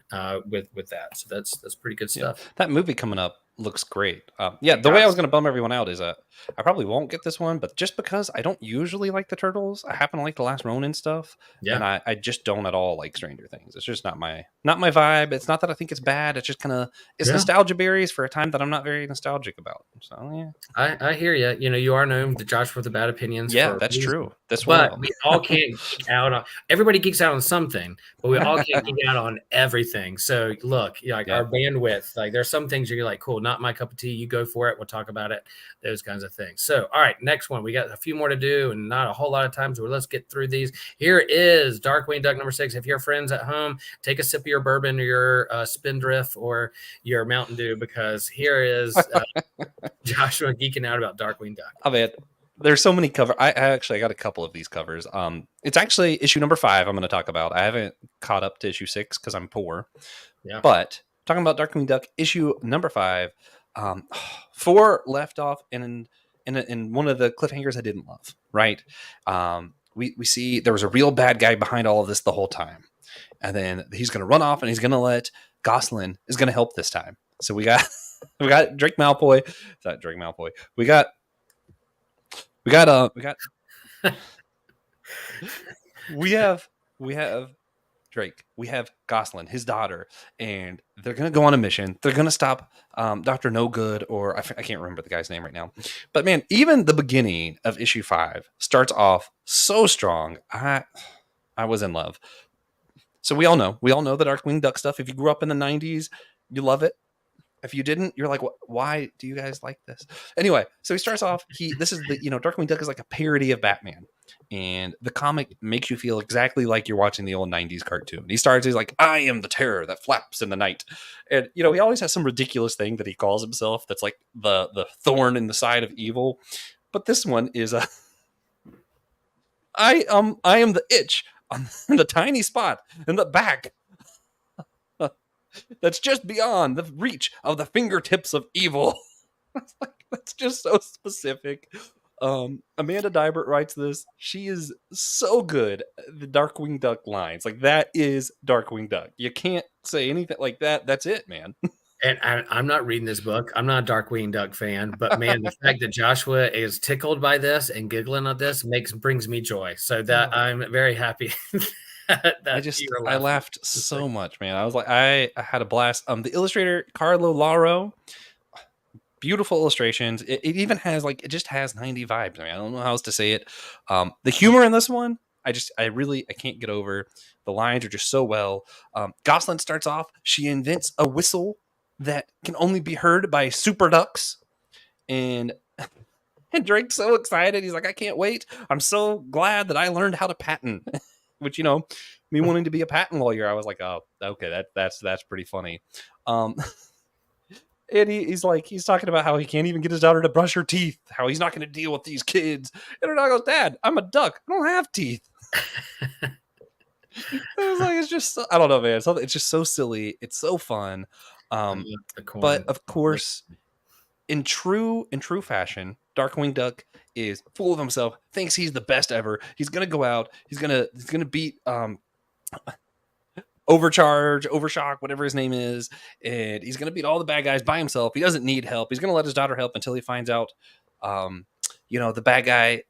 with that. So that's pretty good stuff. That movie coming up looks great. The way I was going to bum everyone out is I probably won't get this one, but just because I don't usually like the Turtles, I happen to like the Last Ronin stuff, and I just don't at all like Stranger Things. It's just not my vibe. It's not that I think it's bad. It's just kind of nostalgia berries for a time that I'm not very nostalgic about. So I hear you. You know, you are known to Josh with the bad opinions. Yeah, that's true. But we all can't geek out on. Everybody geeks out on something, but we all can't geek out on everything. So look, our bandwidth. Like there's some things you're like, cool, not my cup of tea. You go for it. We'll talk about it. Those kinds of things. So, all right, next one. We got a few more to do and not a whole lot of time. So let's get through these. Here is Darkwing Duck number 6. If you're friends at home, take a sip of your bourbon or your Spindrift or your Mountain Dew, because here is Joshua geeking out about Darkwing Duck. Oh, man. There's so many covers. I got a couple of these covers. It's actually issue number 5 I'm going to talk about. I haven't caught up to issue 6 because I'm poor. Yeah. But talking about Darkwing Duck, issue number 5, 4 left off in one of the cliffhangers I didn't love. Right? We see there was a real bad guy behind all of this the whole time, and then he's going to run off and he's going to let Gosling is going to help this time. So we got Drake Malfoy. It's not Drake Malfoy. We got we have Drake. We have Gosling, his daughter, and they're going to go on a mission. They're going to stop Dr. No Good, or I can't remember the guy's name right now. But man, even the beginning of issue 5 starts off so strong. I was in love. So we all know the Darkwing Duck stuff. If you grew up in the 90s, you love it. If you didn't, you're like, why do you guys like this? Anyway, so he starts off, this is the, Darkwing Duck is like a parody of Batman. And the comic makes you feel exactly like you're watching the old 90s cartoon. He's like, I am the terror that flaps in the night. And, he always has some ridiculous thing that he calls himself that's like the thorn in the side of evil. But this one is I am the itch on the tiny spot in the back that's just beyond the reach of the fingertips of evil. That's just so specific. Amanda Dibert writes this. She is so good. The Darkwing Duck lines, like that is Darkwing Duck. You can't say anything like that. That's it, man. And I'm not reading this book. I'm not a Darkwing Duck fan, but man, the fact that Joshua is tickled by this and giggling at this brings me joy. So that I'm very happy. I laughed so much, man. I was like, I had a blast. The illustrator Carlo Lauro, beautiful illustrations. It even has it just has 90 vibes. I mean, I don't know how else to say it. The humor in this one, I can't get over. The lines are just so well. Gosling starts off. She invents a whistle that can only be heard by super ducks, and Drake's so excited. He's like, I can't wait. I'm so glad that I learned how to patent. Which, me wanting to be a patent lawyer, I was like, oh, okay, that's pretty funny. And he's talking about how he can't even get his daughter to brush her teeth, how he's not going to deal with these kids. And her dog goes, Dad, I'm a duck. I don't have teeth. I was like, it's just, I don't know, man. It's just so silly. It's so fun. But of course, in true fashion, Darkwing Duck is full of himself, thinks he's the best ever. He's gonna go out. He's gonna beat Overshock, whatever his name is, and he's gonna beat all the bad guys by himself. He doesn't need help. He's gonna let his daughter help until he finds out, the bad guy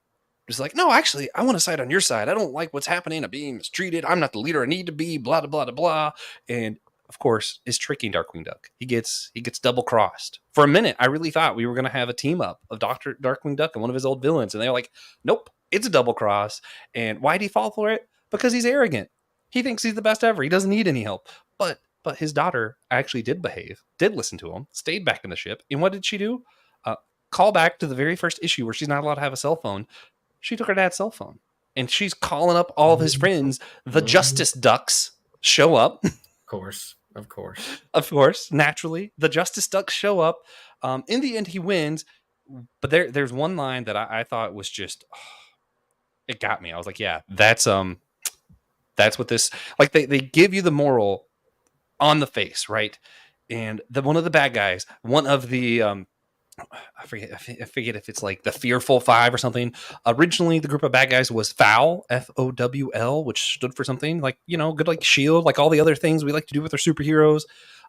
is like, no, actually, I want to side on your side. I don't like what's happening. I'm being mistreated. I'm not the leader I need to be. Blah blah blah blah. And of course, is tricking Darkwing Duck. He gets double crossed. For a minute, I really thought we were going to have a team up of Darkwing Duck and one of his old villains, and they're like, nope, it's a double cross. And why'd he fall for it? Because he's arrogant. He thinks he's the best ever. He doesn't need any help. But his daughter actually did behave, did listen to him, stayed back in the ship. And what did she do? Call back to the very first issue where she's not allowed to have a cell phone. She took her dad's cell phone, and she's calling up all of his friends. The Justice Ducks show up. Of course. Naturally, the Justice Ducks show up. In the end, he wins. But there's one line that I thought was just, it got me. I was like, yeah, that's what this, like they give you the moral on the face, right? And one of the bad guys, one of the I forget if it's like the Fearful Five or something. Originally, the group of bad guys was FOWL, FOWL, which stood for something like, good, like shield, like all the other things we like to do with our superheroes.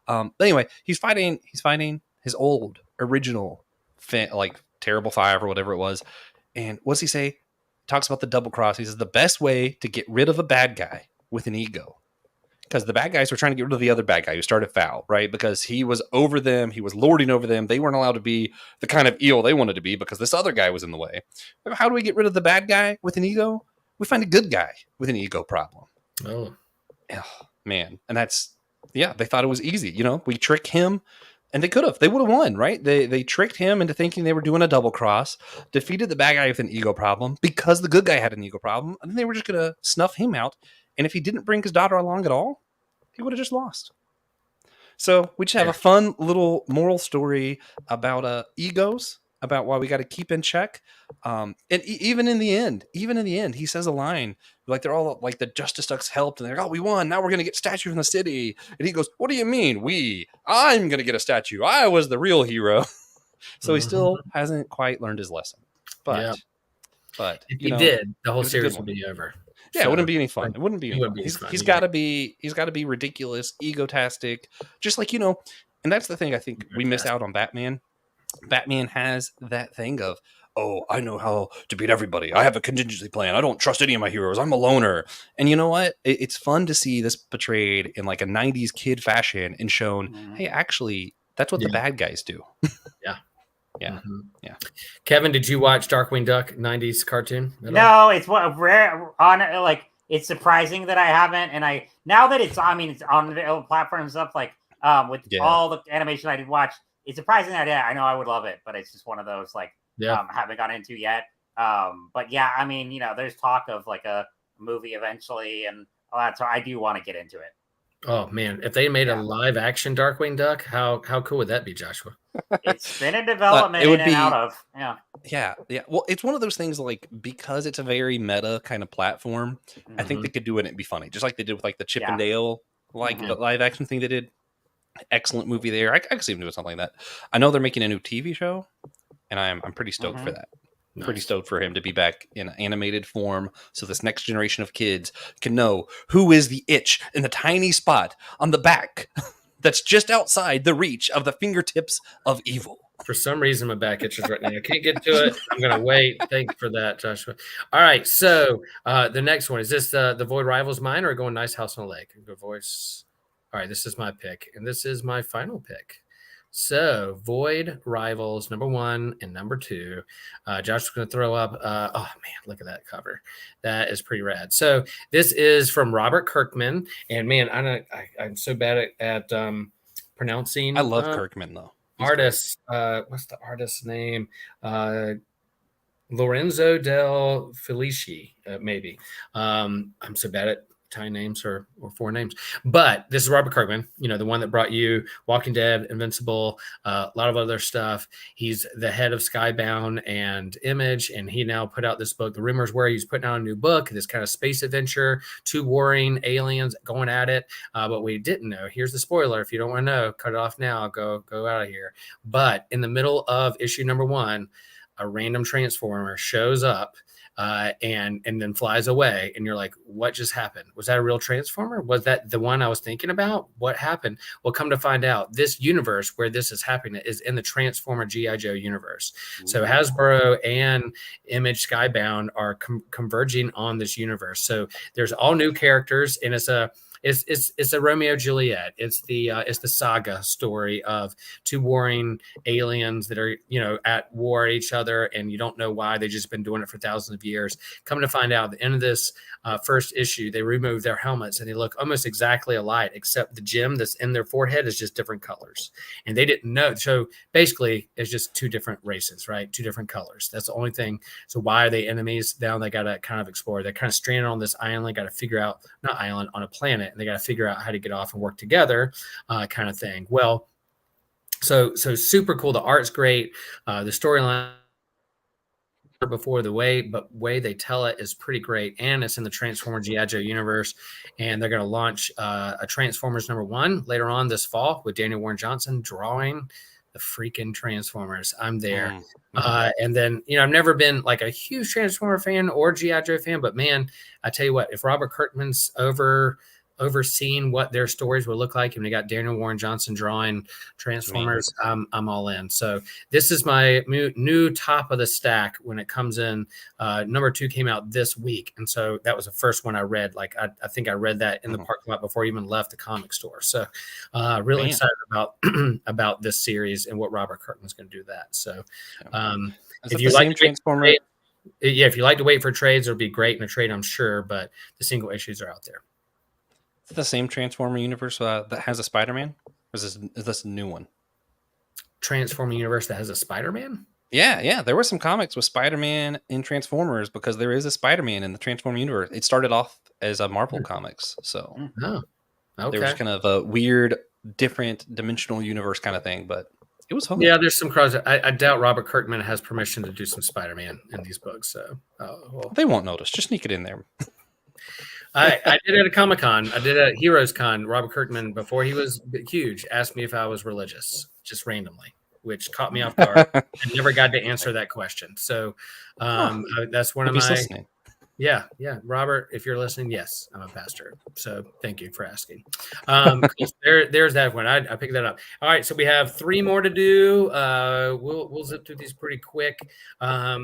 But anyway, he's fighting his old original Terrible Five or whatever it was. And what's he say? He talks about the double cross. He says the best way to get rid of a bad guy with an ego, because the bad guys were trying to get rid of the other bad guy who started FOWL, right? Because he was over them. He was lording over them. They weren't allowed to be the kind of evil they wanted to be because this other guy was in the way. How do we get rid of the bad guy with an ego? We find a good guy with an ego problem. Oh man. And they thought it was easy. We trick him, and they could have. They would have won, right? They tricked him into thinking they were doing a double cross, defeated the bad guy with an ego problem because the good guy had an ego problem, and then they were just going to snuff him out. And if he didn't bring his daughter along at all, he would have just lost. So we just have a fun little moral story about egos, about why we got to keep in check. And even in the end, he says a line like they're all like the Justice Ducks helped, and they're like, oh, we won. Now we're going to get statues from the city. And he goes, what do you mean I'm going to get a statue. I was the real hero. So he still hasn't quite learned his lesson. But if he did, the whole series would be over. Yeah, so, it wouldn't be any fun. It wouldn't be any fun. He's got to be ridiculous, egotastic, just like, and that's the thing I think we miss out on Batman. Batman has that thing of, oh, I know how to beat everybody. I have a contingency plan. I don't trust any of my heroes. I'm a loner. And you know what? It's fun to see this portrayed in like a 90s kid fashion and shown, hey, actually, that's what the bad guys do. Yeah. Yeah. Mm-hmm. Yeah. Kevin, did you watch Darkwing Duck 90s cartoon? No, it's rare on it's surprising that I haven't. And now that it's on the platforms stuff, like with all the animation I did watch, it's surprising that I know I would love it, but it's just one of those like haven't got into yet. But yeah, I mean, there's talk of like a movie eventually and all that, so I do want to get into it. Oh man, if they made a live action Darkwing Duck, how cool would that be, Joshua? It's been in development. It would be out of yeah. Well, it's one of those things like because it's a very meta kind of platform. I think they could do it and it'd be funny, just like they did with like the Chip and Dale the live action thing they did. Excellent movie there. I could see them doing something like that. I know they're making a new TV show, and I'm pretty stoked for that. Nice. Pretty stoked for him to be back in animated form, so this next generation of kids can know who is the itch in the tiny spot on the back that's just outside the reach of the fingertips of evil. For some reason, my back itches right now. I can't get to it. I'm going to wait. Thank you for that, Joshua. All right, so the next one. Is this the Void Rivals mine, or going Nice House on a Lake? Good voice. All right, this is my pick, and this is my final pick. So, Void Rivals, number 1 and number 2. Josh's going to throw up. Oh, man, look at that cover. That is pretty rad. So, this is from Robert Kirkman. And, man, I'm so bad at pronouncing. I love Kirkman, though. Artist. What's the artist's name? Lorenzo Del Felici, maybe. I'm so bad at Italian names or foreign names, but this is Robert Kirkman, the one that brought you Walking Dead, Invincible, a lot of other stuff. He's the head of Skybound and Image, and he now put out this book. The rumors were he's putting out a new book, this kind of space adventure, 2 warring aliens going at it. But we didn't know. Here's the spoiler. If you don't want to know, cut it off now. Go out of here. But in the middle of issue number 1, a random transformer shows up and then flies away, and you're like, what just happened? Was that a real transformer? Was that the one I was thinking about? What happened? Well, come to find out, this universe where this is happening is in the Transformer G.I. Joe universe. Ooh. So Hasbro and Image Skybound are converging on this universe. So there's all new characters, and it's a Romeo Juliet. It's the saga story of 2 warring aliens that are at war at each other, and you don't know why. They've just been doing it for thousands of years. Come to find out, at the end of this first issue, they remove their helmets and they look almost exactly alike, except the gem that's in their forehead is just different colors, and they didn't know. So basically, it's just 2 different races, right? 2 different colors. That's the only thing. So why are they enemies? Now they got to kind of explore. They're kind of stranded on this island. Got to figure out on a planet. And they got to figure out how to get off and work together, kind of thing. Well, so super cool. The art's great. The storyline before the way they tell it is pretty great, and it's in the Transformers G.I. Joe universe. And they're going to launch a Transformers number 1 later on this fall with Daniel Warren Johnson drawing the freaking Transformers. I'm there. And then, I've never been like a huge Transformer fan or G.I. Joe fan, but man, I tell you what, if Robert Kirkman's overseeing what their stories will look like, and we got Daniel Warren Johnson drawing Transformers, I'm all in. So this is my new top of the stack when it comes in. Number 2 came out this week, and so that was the first one I read. Like I think I read that in the parking lot before I even left the comic store. So really excited about this series and what Robert Kirkman's going to do that. So if you like Transformer, if you like to wait for trades, it'll be great in a trade, I'm sure. But the single issues are out there. Is it the same Transformer universe that has a Spider-Man? Or is this a new one? Transformer universe that has a Spider-Man? Yeah. There were some comics with Spider-Man in Transformers because there is a Spider-Man in the Transformer universe. It started off as a Marvel comics, so there was kind of a weird, different dimensional universe kind of thing, but it was fun. Yeah, there's some cross. I doubt Robert Kirkman has permission to do some Spider-Man in these books, so they won't notice. Just sneak it in there. I did at a Comic-Con. I did a Heroes Con. Robert Kirkman, before he was huge, asked me if I was religious, just randomly, which caught me off guard. I never got to answer that question. So that's one of my... Listening. Yeah. Robert, if you're listening, yes, I'm a pastor. So thank you for asking. There's that one. I picked that up. All right, so we have 3 more to do. We'll zip through these pretty quick. All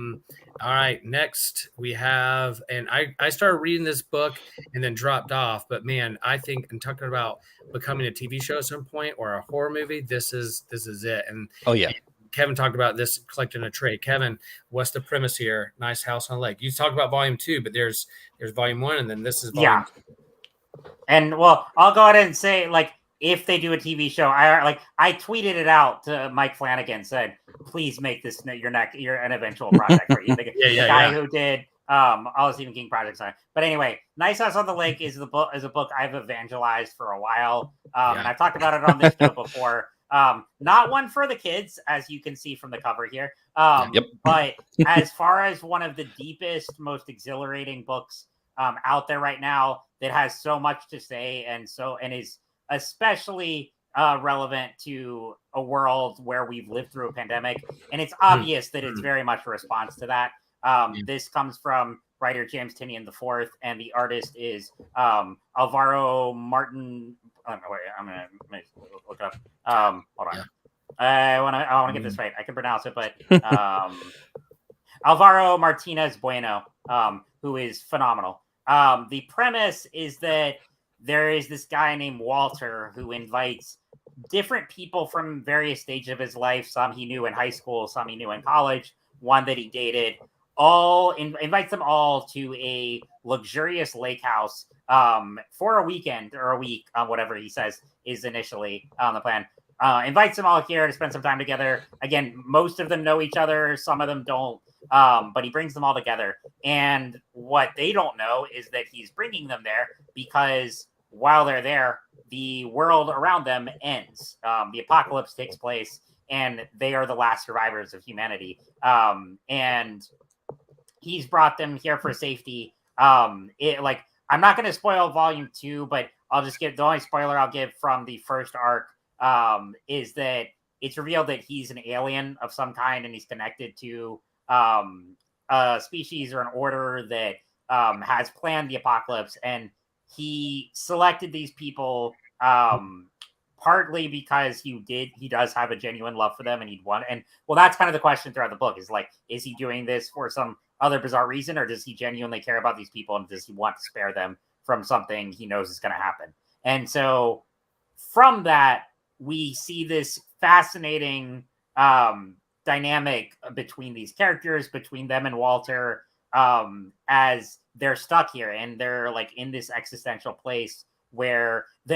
right, next we have, and I started reading this book and then dropped off. But man, I think I'm talking about becoming a TV show at some point or a horror movie. This is it. And Kevin talked about this collecting a trade. Kevin, what's the premise here? Nice house on a lake. You talk about volume 2, but there's volume 1, and then this is volume 2. And well, I'll go ahead and say, like, if they do a TV show, I tweeted it out to Mike Flanagan, said, please make this your an eventual project for you. The guy who did all the Stephen King projects. But anyway, Nice House on the Lake is a book I've evangelized for a while. And I've talked about it on this show before. Not one for the kids, as you can see from the cover here. But as far as one of the deepest, most exhilarating books out there right now that has so much to say and is especially relevant to a world where we've lived through a pandemic. And it's obvious that it's very much a response to that. This comes from writer James Tinian IV, and the artist is Alvaro Martin. Oh, no, wait, I'm gonna look it up. Hold on. I want to get this right. I can pronounce it, but Alvaro Martinez Bueno, who is phenomenal. The premise is that there is this guy named Walter who invites different people from various stages of his life. Some he knew in high school, some he knew in college, one that he dated, invites them all to a luxurious lake house for a weekend or a week, whatever he says is initially on the plan. Invites them all here to spend some time together. Again, most of them know each other. Some of them don't. But he brings them all together. And what they don't know is that he's bringing them there because while they're there, the world around them ends. The apocalypse takes place, and they are the last survivors of humanity. And he's brought them here for safety. I'm not going to spoil volume 2, but I'll just give the only spoiler I'll give from the first arc is that it's revealed that he's an alien of some kind, and he's connected to a species or an order that has planned the apocalypse, and he selected these people partly because he does have a genuine love for them, and he'd want. And well, that's kind of the question throughout the book is like, is he doing this for some other bizarre reason, or does he genuinely care about these people, and does he want to spare them from something he knows is going to happen? And so from that, we see this fascinating dynamic between these characters, between them and Walter, as they're stuck here and they're like in this existential place where so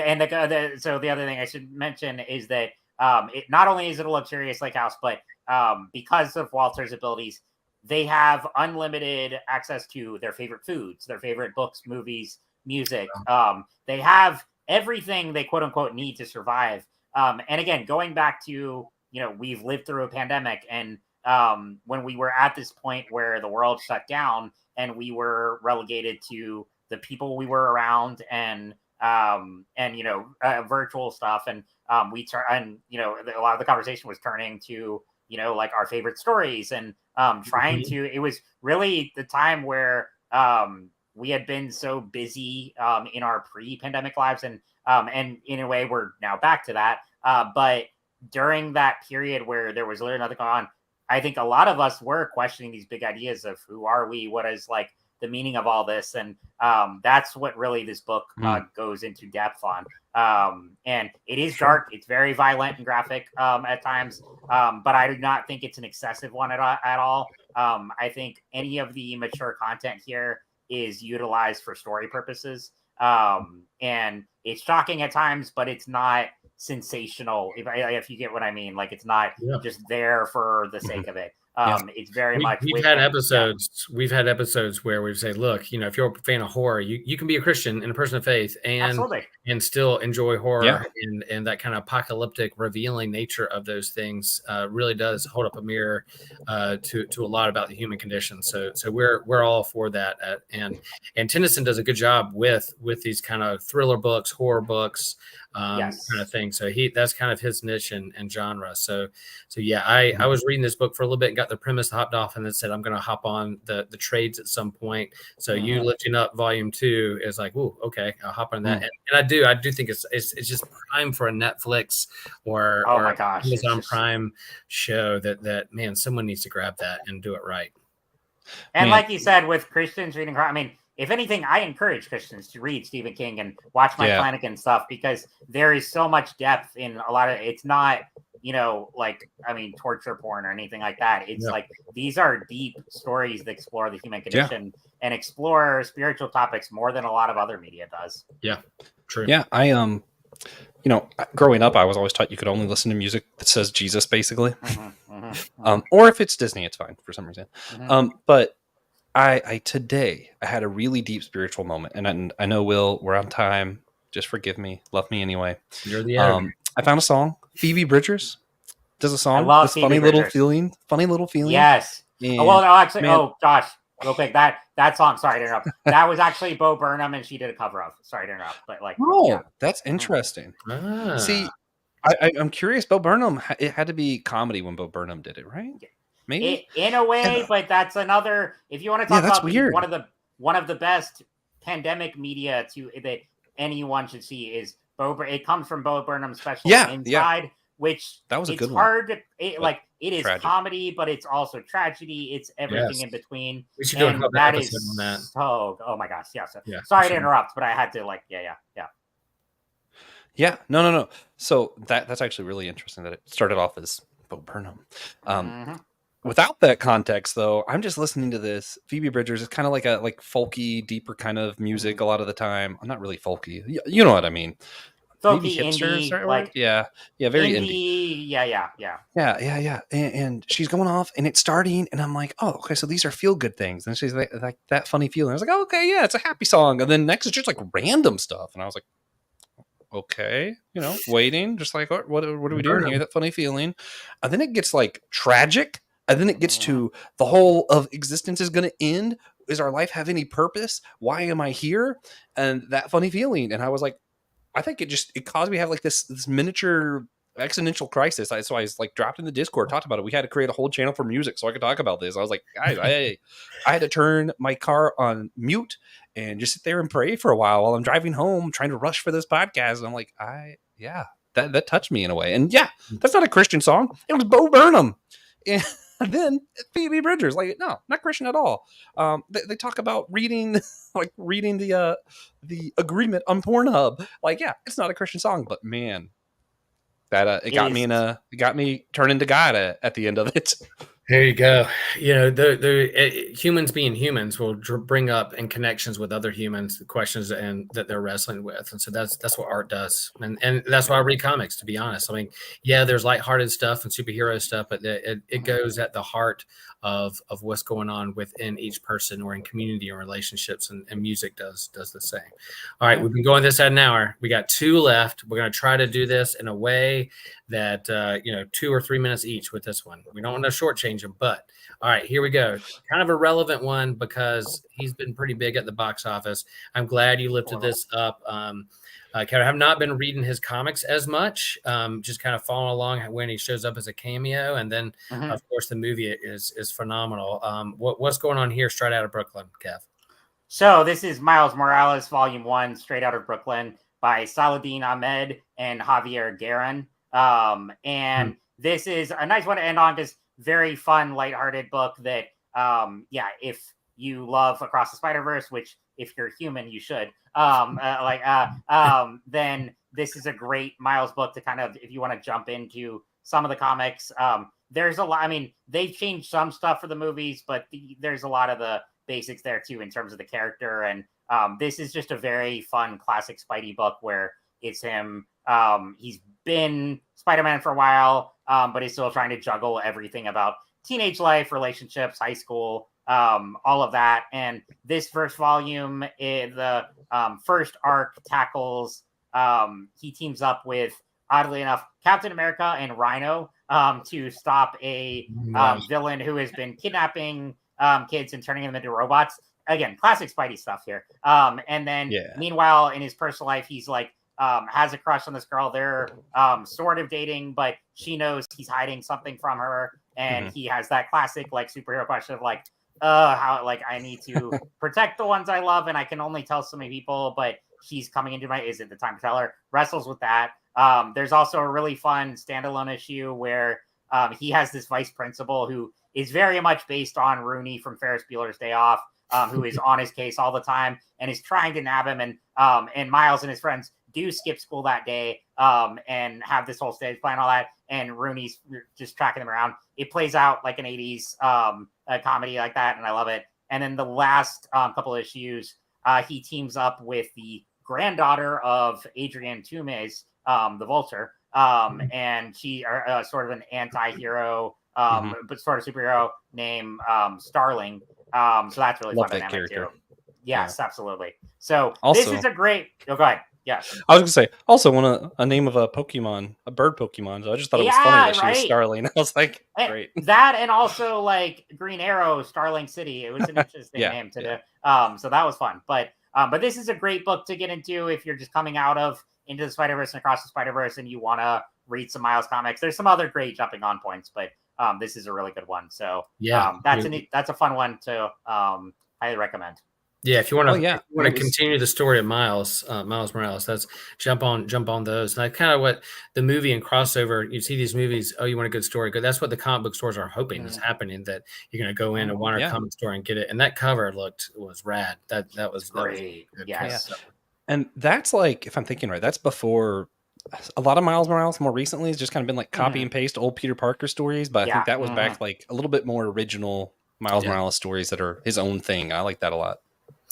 the other thing I should mention is that it not only is it a luxurious lake house, but because of Walter's abilities, they have unlimited access to their favorite foods, their favorite books, movies, music. They have everything they quote unquote need to survive. And again, going back to, we've lived through a pandemic, and when we were at this point where the world shut down and we were relegated to the people we were around and virtual stuff. And a lot of the conversation was turning to, like our favorite stories and it was really the time where we had been so busy in our pre-pandemic lives, and in a way we're now back to that. But during that period where there was literally nothing going on, I think a lot of us were questioning these big ideas of who are we, what is like the meaning of all this, and that's what really this book goes into depth on. And it is dark, it's very violent and graphic at times, but I do not think it's an excessive one at all. I think any of the mature content here is utilized for story purposes, and it's shocking at times, but it's not sensational, if you get what I mean. Like, it's not just there for the sake of it. It's very much. We've had episodes where we've said, look, if you're a fan of horror, you can be a Christian and a person of faith and still enjoy horror, and that kind of apocalyptic, revealing nature of those things really does hold up a mirror to a lot about the human condition. So we're all for that, and Tennyson does a good job with these kind of thriller books, horror books, kind of thing. So that's kind of his niche and genre. So yeah, I was reading this book for a little bit and got the premise, hopped off, and then said I'm going to hop on the trades at some point. So you lifting up volume 2 is like, ooh, okay, I'll hop on that. And I do think it's just prime for a Netflix or Amazon Prime show that man, someone needs to grab that and do it right. And like you said, with Christians reading, I mean, if anything, I encourage Christians to read Stephen King and watch Mike Flanagan stuff, because there is so much depth in a lot of. It's not torture porn or anything like that. It's like these are deep stories that explore the human condition and explore spiritual topics more than a lot of other media does. Yeah, true. Yeah, I growing up, I was always taught you could only listen to music that says Jesus, basically. Or if it's Disney, it's fine for some reason. But I today I had a really deep spiritual moment, and I know, Will, we're on time. Just forgive me, love me anyway. You're the editor. I found a song. Phoebe Bridgers does a song. I love this Phoebe funny Bridgers. little feeling. Yes. And, well, no, actually, Josh, real quick, that song. Sorry to interrupt. That was actually Bo Burnham, and she did a cover of. Sorry to interrupt, but that's interesting. See, I'm curious. Bo Burnham, it had to be comedy when Bo Burnham did it, right? Maybe in a way, but that's another. If you want to talk about weird. one of the best pandemic media that anyone should see is it comes from Bo Burnham's special Inside, which that was a good one. Hard to, it is tragic. Comedy, but it's also tragedy. It's everything in between. We should do a couple episodes on that. So, oh my gosh, sorry to interrupt, but I had to Yeah, no. So that's actually really interesting that it started off as Bo Burnham. Without that context, though, I'm just listening to this. Phoebe Bridgers is kind of like a folky, deeper kind of music a lot of the time. I'm not really folky. You know what I mean? Folky, maybe hipsters, indie, very indie. Yeah. And she's going off, and it's starting, and I'm like, oh, okay, so these are feel good things. And she's like that funny feeling. I was like, oh, okay, yeah, it's a happy song. And then next is just like random stuff, and I was like, okay, waiting, just like what are we doing here? That funny feeling, and then it gets like tragic. And then it gets to the whole of existence is going to end. Is our life have any purpose? Why am I here? And that funny feeling. And I was like, I think it caused me to have like this miniature existential crisis. So I was like dropped in the Discord, talked about it. We had to create a whole channel for music so I could talk about this. I was like, guys, I had to turn my car on mute and just sit there and pray for a while I'm driving home, trying to rush for this podcast. And I'm like, that touched me in a way. And that's not a Christian song. It was Bo Burnham. And then Phoebe Bridgers, like, no, not Christian at all. They talk about reading the agreement on Pornhub. Like, it's not a Christian song, but man, that it got me turning to God at the end of it. There you go. The humans being humans will bring up in connections with other humans the questions and that they're wrestling with, and so that's what art does, and that's why I read comics. To be honest, I mean, there's lighthearted stuff and superhero stuff, but it goes at the heart of what's going on within each person or in community or relationships, and music does the same. All right, we've been going this at an hour. We got 2 left. We're going to try to do this in a way that 2 or 3 minutes each with this one. We don't want to shortchange him, but all right, here we go. Kind of a relevant one because he's been pretty big at the box office. I'm glad you lifted this up. I have not been reading his comics as much, just kind of following along when he shows up as a cameo, and then of course the movie is phenomenal. What's going on here? Straight Out of Brooklyn, Kev. So this is Miles Morales, Volume 1, Straight Out of Brooklyn, by Saladin Ahmed and Javier Guerin. And this is a nice one to end on, because very fun, lighthearted book that, if you love Across the Spider-Verse, which if you're human, you should, then this is a great Miles book to kind of, if you want to jump into some of the comics. There's a lot, I mean, they've changed some stuff for the movies, but there's a lot of the basics there too, in terms of the character. And this is just a very fun classic Spidey book where it's him. He's been Spider-Man for a while, but he's still trying to juggle everything about teenage life, relationships, high school, all of that. And this first volume, the first arc tackles, he teams up with, oddly enough, Captain America and Rhino to stop a villain who has been kidnapping kids and turning them into robots. Again, classic Spidey stuff here. And then meanwhile, in his personal life, he's like, has a crush on this girl. They're sort of dating, but she knows he's hiding something from her. And he has that classic like superhero question of like, how like I need to protect the ones I love, and I can only tell so many people, but she's coming into is it the time to tell her? Wrestles with that. There's also a really fun standalone issue where he has this vice principal who is very much based on Rooney from Ferris Bueller's Day Off, who is on his case all the time and is trying to nab him. And Miles and his friends do skip school that day and have this whole stage play and all that, and Rooney's just tracking them around. It plays out like an 80s comedy like that, and I love it. And then the last couple issues, he teams up with the granddaughter of Adrian Tumes, the Vulture, and she are sort of an anti-hero, but sort of superhero named Starling. So that's really Love fun that dynamic character. too. Yes, absolutely. So Also, this is a great. Oh, go ahead. Yes. I was gonna say also a name of a Pokemon, a bird Pokemon. So I just thought it was funny that she was Starling. I was like, great. That and also like Green Arrow, Starling City. It was an interesting name to do. So that was fun. But this is a great book to get into if you're just coming out of Into the Spider-Verse and Across the Spider-Verse and you want to read some Miles comics. There's some other great jumping on points, but this is a really good one. So that's a fun one to highly recommend. Yeah, if you want to continue the story of Miles Morales, that's jump on those. And that's kind of what the movie and crossover. You see these movies. Oh, you want a good story? Good. That's what the comic book stores are hoping is happening. That you're going to go in a Warner comic store and get it. And that cover was rad. That was great. Yes. And that's like, if I'm thinking right, that's before a lot of Miles Morales more recently has just kind of been like copy and paste old Peter Parker stories. But I think that was back like a little bit more original Miles Morales stories that are his own thing. I like that a lot.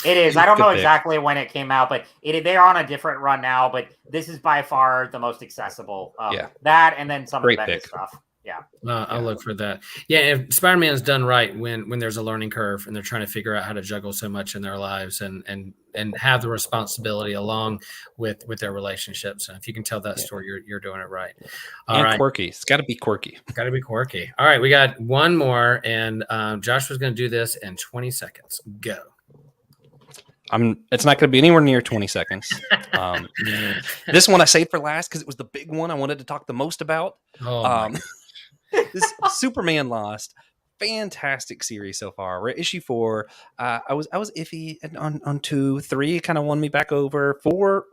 It is. I don't know exactly when it came out, but they're on a different run now. But this is by far the most accessible. That and then some of the Bendis stuff. Yeah. I'll look for that. Yeah, if Spider-Man's done right when there's a learning curve and they're trying to figure out how to juggle so much in their lives and have the responsibility along with their relationships. And if you can tell that story, you're doing it right. All right. Quirky. It's got to be quirky. Got to be quirky. All right, we got one more, and Joshua's going to do this in 20 seconds. Go. It's not going to be anywhere near 20 seconds. This one I saved for last because it was the big one I wanted to talk the most about. This Superman Lost, fantastic series so far. We're at issue 4. I was iffy on 2, 3 kind of won me back over. 4,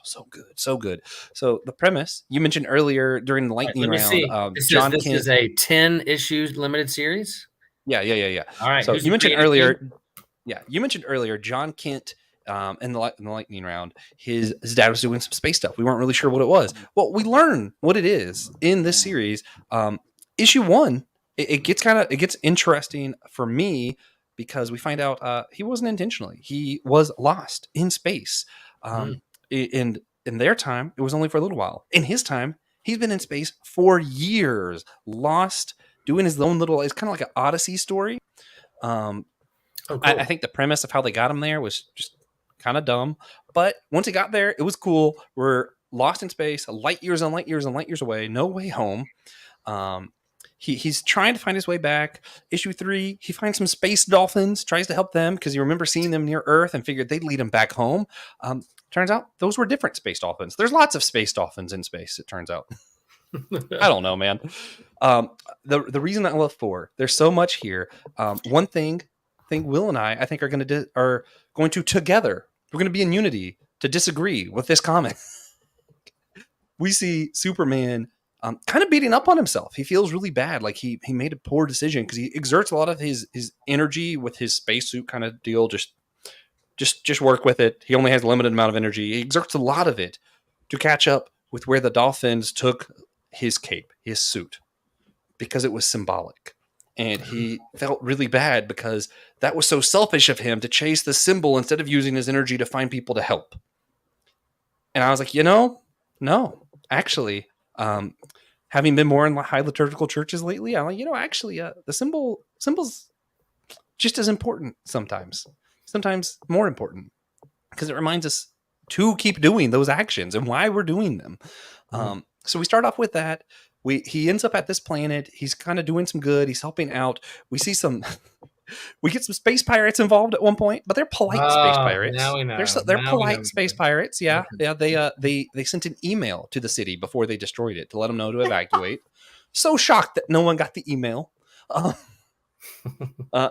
so good. So the premise you mentioned earlier during the lightning round. This is a 10 issues limited series. Yeah. All right. So you mentioned earlier. Yeah, you mentioned earlier John Kent in the lightning round. His dad was doing some space stuff. We weren't really sure what it was. Well, we learn what it is in this series. Issue 1, it gets interesting for me because we find out he wasn't intentionally. He was lost in space. In their time, it was only for a little while. In his time, he's been in space for years, lost, doing his own little. It's kind of like an Odyssey story. Cool. I think the premise of how they got him there was just kind of dumb. But once he got there, it was cool. We're lost in space, light years and light years and light years away. No way home. He's trying to find his way back. Issue 3, he finds some space dolphins, tries to help them because you remember seeing them near Earth and figured they'd lead him back home. Turns out those were different space dolphins. There's lots of space dolphins in space, it turns out. I don't know, man. The reason I love 4, there's so much here. One thing Will and I think are going to together. We're going to be in unity to disagree with this comic. We see Superman kind of beating up on himself. He feels really bad, like he made a poor decision because he exerts a lot of his energy with his spacesuit kind of deal. Just work with it. He only has a limited amount of energy. He exerts a lot of it to catch up with where the dolphins took his cape, his suit, because it was symbolic. And he felt really bad because that was so selfish of him to chase the symbol instead of using his energy to find people to help. And I was like, no, actually, having been more in high liturgical churches lately, I'm like, the symbol's just as important sometimes more important because it reminds us to keep doing those actions and why we're doing them. So we start off with that. He ends up at this planet. He's kind of doing some good. He's helping out. We see we get some space pirates involved at one point, but they're polite space pirates. Now we know. They're polite space pirates. Yeah. Okay. They sent an email to the city before they destroyed it to let them know to evacuate. So shocked that no one got the email.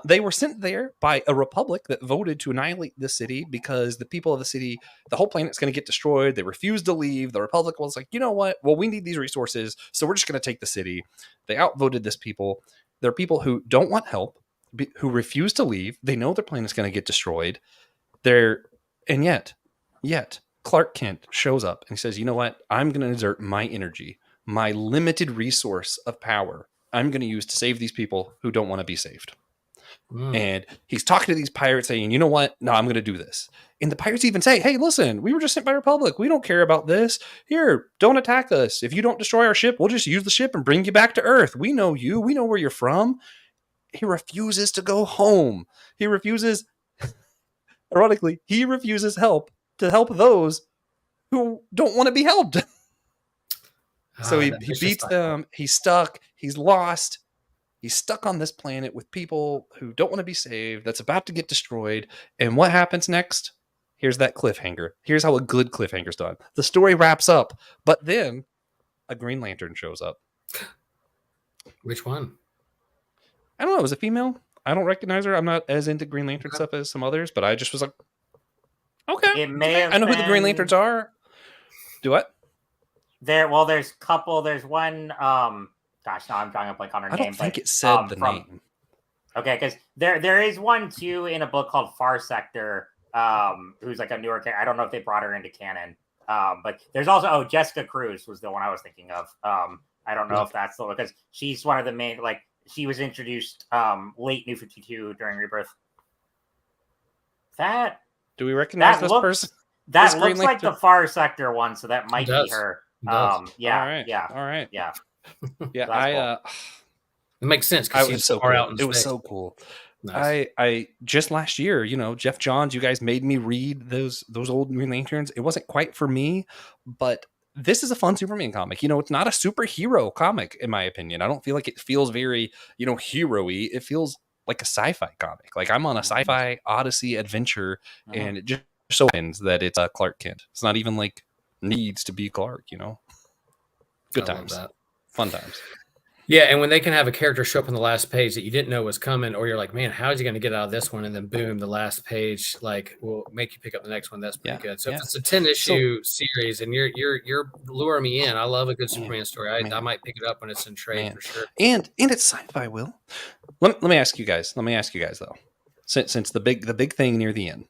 They were sent there by a republic that voted to annihilate the city because the people of the city, the whole planet's going to get destroyed. They refused to leave. The republic was like, you know what? Well, we need these resources, so we're just going to take the city. They outvoted this people. There are people who don't want help, who refuse to leave. They know their planet's going to get destroyed. And yet, Clark Kent shows up and he says, you know what? I'm going to exert my energy, my limited resource of power, I'm going to use to save these people who don't want to be saved. And he's talking to these pirates saying, you know what? No, I'm going to do this. And the pirates even say, hey, listen, we were just sent by Republic. We don't care about this. Here, don't attack us. If you don't destroy our ship, we'll just use the ship and bring you back to Earth. We know you. We know where you're from. He refuses to go home. He refuses, ironically, he refuses help to help those who don't want to be helped. So he beats them. He's stuck. He's lost. He's stuck on this planet with people who don't want to be saved, that's about to get destroyed. And what happens next? Here's that cliffhanger. Here's how a good cliffhanger's done. The story wraps up, but then a Green Lantern shows up. Which one? I don't know. It was a female. I don't recognize her. I'm not as into Green Lantern stuff as some others, but I just was like, okay. It may have I know been... who the Green Lanterns are. Do what? There's a couple. There's one... Gosh, now I'm drawing a blank on her name. I don't think it said the name. Okay, because there is one too in a book called Far Sector, who's like a newer character. I don't know if they brought her into canon. But there's also Jessica Cruz was the one I was thinking of. I don't know if that's the one, because she's one of the main, like, she was introduced late New 52 during Rebirth. Do we recognize this person? That looks like the Far Sector one, so that might be her. Yeah. All right. Yeah. Yeah, it makes sense because she's so far out in space. It was so cool. Nice. I just last year, Jeff Johns, you guys made me read those old Green Lanterns. It wasn't quite for me, but this is a fun Superman comic. It's not a superhero comic, in my opinion. I don't feel like it feels very, hero-y. It feels like a sci-fi comic. Like I'm on a sci-fi odyssey adventure, and it just so happens that it's Clark Kent. It's not even like needs to be Clark, Good times. Fun times. Yeah, and when they can have a character show up on the last page that you didn't know was coming, or you're like, man, how is he going to get out of this one? And then boom, the last page will make you pick up the next one. That's pretty good. So if it's a 10-issue series and you're luring me in, I love a good Superman story. I might pick it up when it's in trade for sure. And it's sci-fi, Will. Let me ask you guys though. Since the big thing near the end,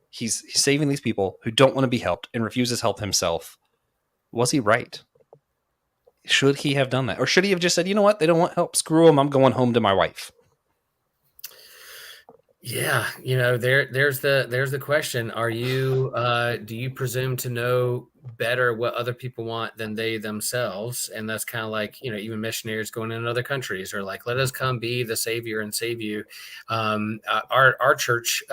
he's saving these people who don't want to be helped and refuses help himself. Was he right? Should he have done that? Or should he have just said, you know what? They don't want help. Screw them. I'm going home to my wife. Yeah. There's the question. Are you, do you presume to know better what other people want than they themselves? And that's kind of like, even missionaries going in other countries are like, let us come be the savior and save you. Our church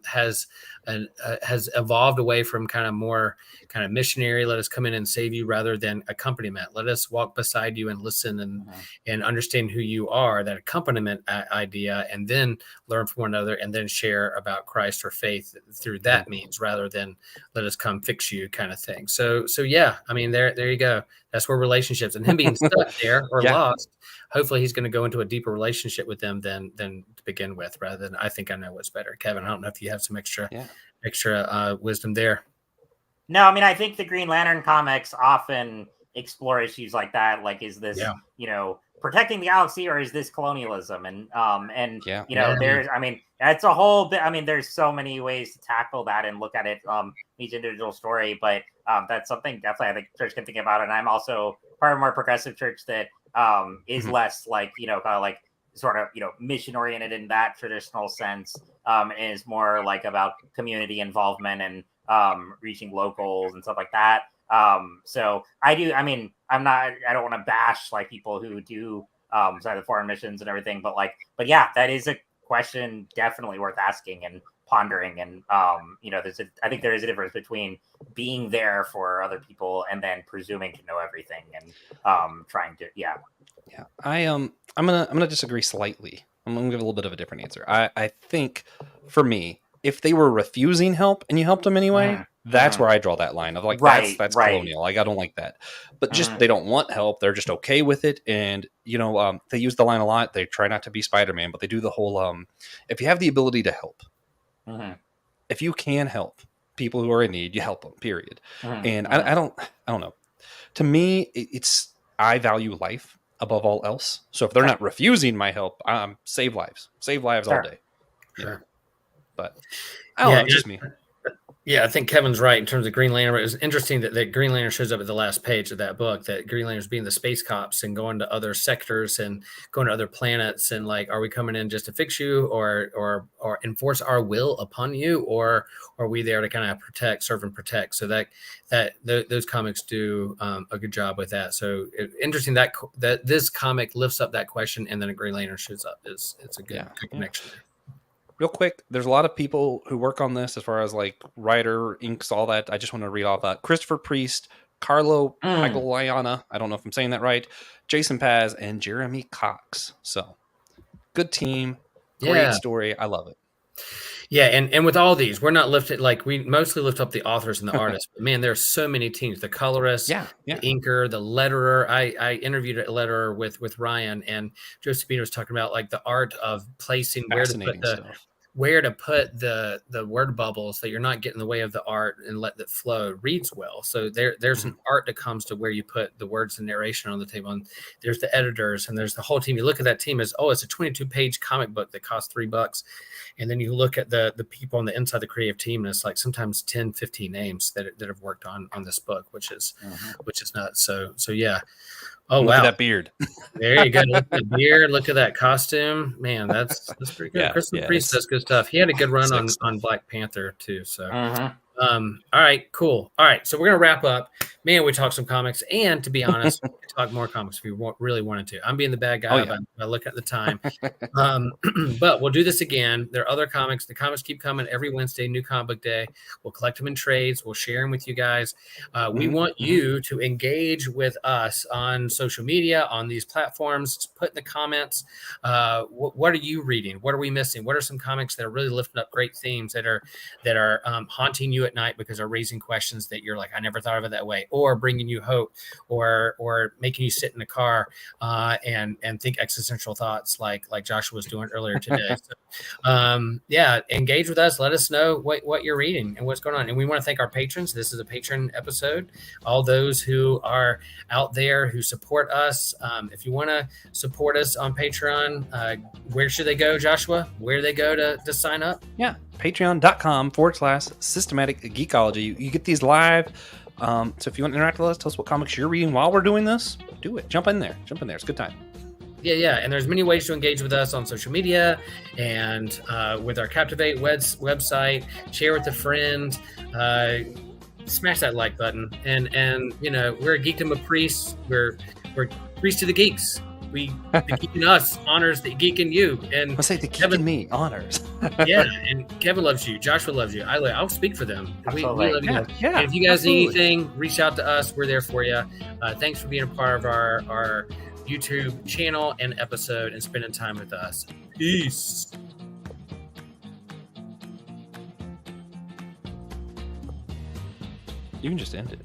has evolved away from kind of missionary, let us come in and save you, rather than accompaniment. Let us walk beside you and listen and understand who you are, that accompaniment idea, and then learn from one another and then share about Christ or faith through that means, rather than let us come fix you kind of thing. So yeah, I mean, there you go. That's where relationships, and him being stuck there or lost, hopefully he's going to go into a deeper relationship with them than to begin with, rather than I think I know what's better. Kevin, I don't know if you have some extra wisdom there. No, I mean, I think the Green Lantern comics often explore issues like that. Like, is this, protecting the galaxy, or is this colonialism? And there's, I mean, that's a whole bit. I mean, there's so many ways to tackle that and look at it, each individual story. But that's something definitely I think church can think about. And I'm also part of a more progressive church that is less like, kind of like sort of, mission oriented in that traditional sense, and is more like about community involvement and reaching locals and stuff like that. So I don't want to bash like people who do side of foreign missions and everything, but yeah, that is a question definitely worth asking and pondering. And I think there is a difference between being there for other people and then presuming to know everything and trying to I'm gonna disagree slightly. I'm gonna give a little bit of a different answer. I think for me, if they were refusing help and you helped them anyway, that's where I draw that line of like, that's colonial. Like, I don't like that. But just they don't want help. They're just okay with it. And, they use the line a lot. They try not to be Spider-Man, but they do the whole, if you have the ability to help, if you can help people who are in need, you help them, period. And I don't know. To me, I value life above all else. So if they're not refusing my help, save lives all day. Sure. But I don't know, it's just me. Yeah, I think Kevin's right in terms of Green Lantern. It was interesting that Green Lantern shows up at the last page of that book, that Green Lantern's being the space cops and going to other sectors and going to other planets, and like, are we coming in just to fix you or enforce our will upon you, or are we there to kind of serve and protect? So those comics do a good job with that. So interesting that this comic lifts up that question, and then a Green Lantern shows up. It's a good connection there. Real quick, there's a lot of people who work on this as far as like writer, inks, all that. I just want to read all that. Christopher Priest, Carlo Pagliana, I don't know if I'm saying that right, Jason Paz, and Jeremy Cox. So good team, great story. I love it. Yeah, and with all these, we're not lifted, like we mostly lift up the authors and the artists, but man, there's so many teams. The colorist, the inker, the letterer. I interviewed a letterer with Ryan, and Josephine was talking about like the art of placing where to put the word bubbles, that you're not getting in the way of the art and let that flow. Reads well. So there's an art that comes to where you put the words and narration on the table. And there's the editors and there's the whole team. You look at that team as, it's a 22-page comic book that costs $3. And then you look at the people on the inside, the creative team, and it's like sometimes 10, 15 names that have worked on this book, which is nuts. So yeah. Oh, look at that beard. There you go. Look at the beard. Look at that costume. Man, that's pretty good. Christopher Priest does good stuff. He had a good run on Black Panther too. So, all right, cool. All right, so we're gonna wrap up. Man, we talked some comics, and to be honest, we could talk more comics if we really wanted to. I'm being the bad guy by looking at the time. But we'll do this again. There are other comics. The comics keep coming every Wednesday, New Comic Book Day. We'll collect them in trades. We'll share them with you guys. We want you to engage with us on social media, on these platforms. Put in the comments, what are you reading? What are we missing? What are some comics that are really lifting up great themes that are haunting you at night because they're raising questions that you're like, I never thought of it that way, or bringing you hope, or making you sit in the car and think existential thoughts like Joshua was doing earlier today. So, engage with us. Let us know what you're reading and what's going on. And we want to thank our patrons. This is a patron episode. All those who are out there who support us. If you want to support us on Patreon, where should they go, Joshua? Where do they go to sign up? Yeah, patreon.com/systematic geekology. You get these live. So if you want to interact with us, tell us what comics you're reading while we're doing this, do it. Jump in there. It's a good time. Yeah. And there's many ways to engage with us on social media and with our Captivate website. Share with a friend. Smash that like button. And we're a geekdom of priests. We're priests to the geeks. The geek in us honors the geek in you. And I'll say the geek in me honors. Yeah, and Kevin loves you. Joshua loves you. I'll speak for them. We love you guys. Yeah, and if you guys need anything, reach out to us. We're there for you. Thanks for being a part of our YouTube channel and episode and spending time with us. Peace. You can just end it.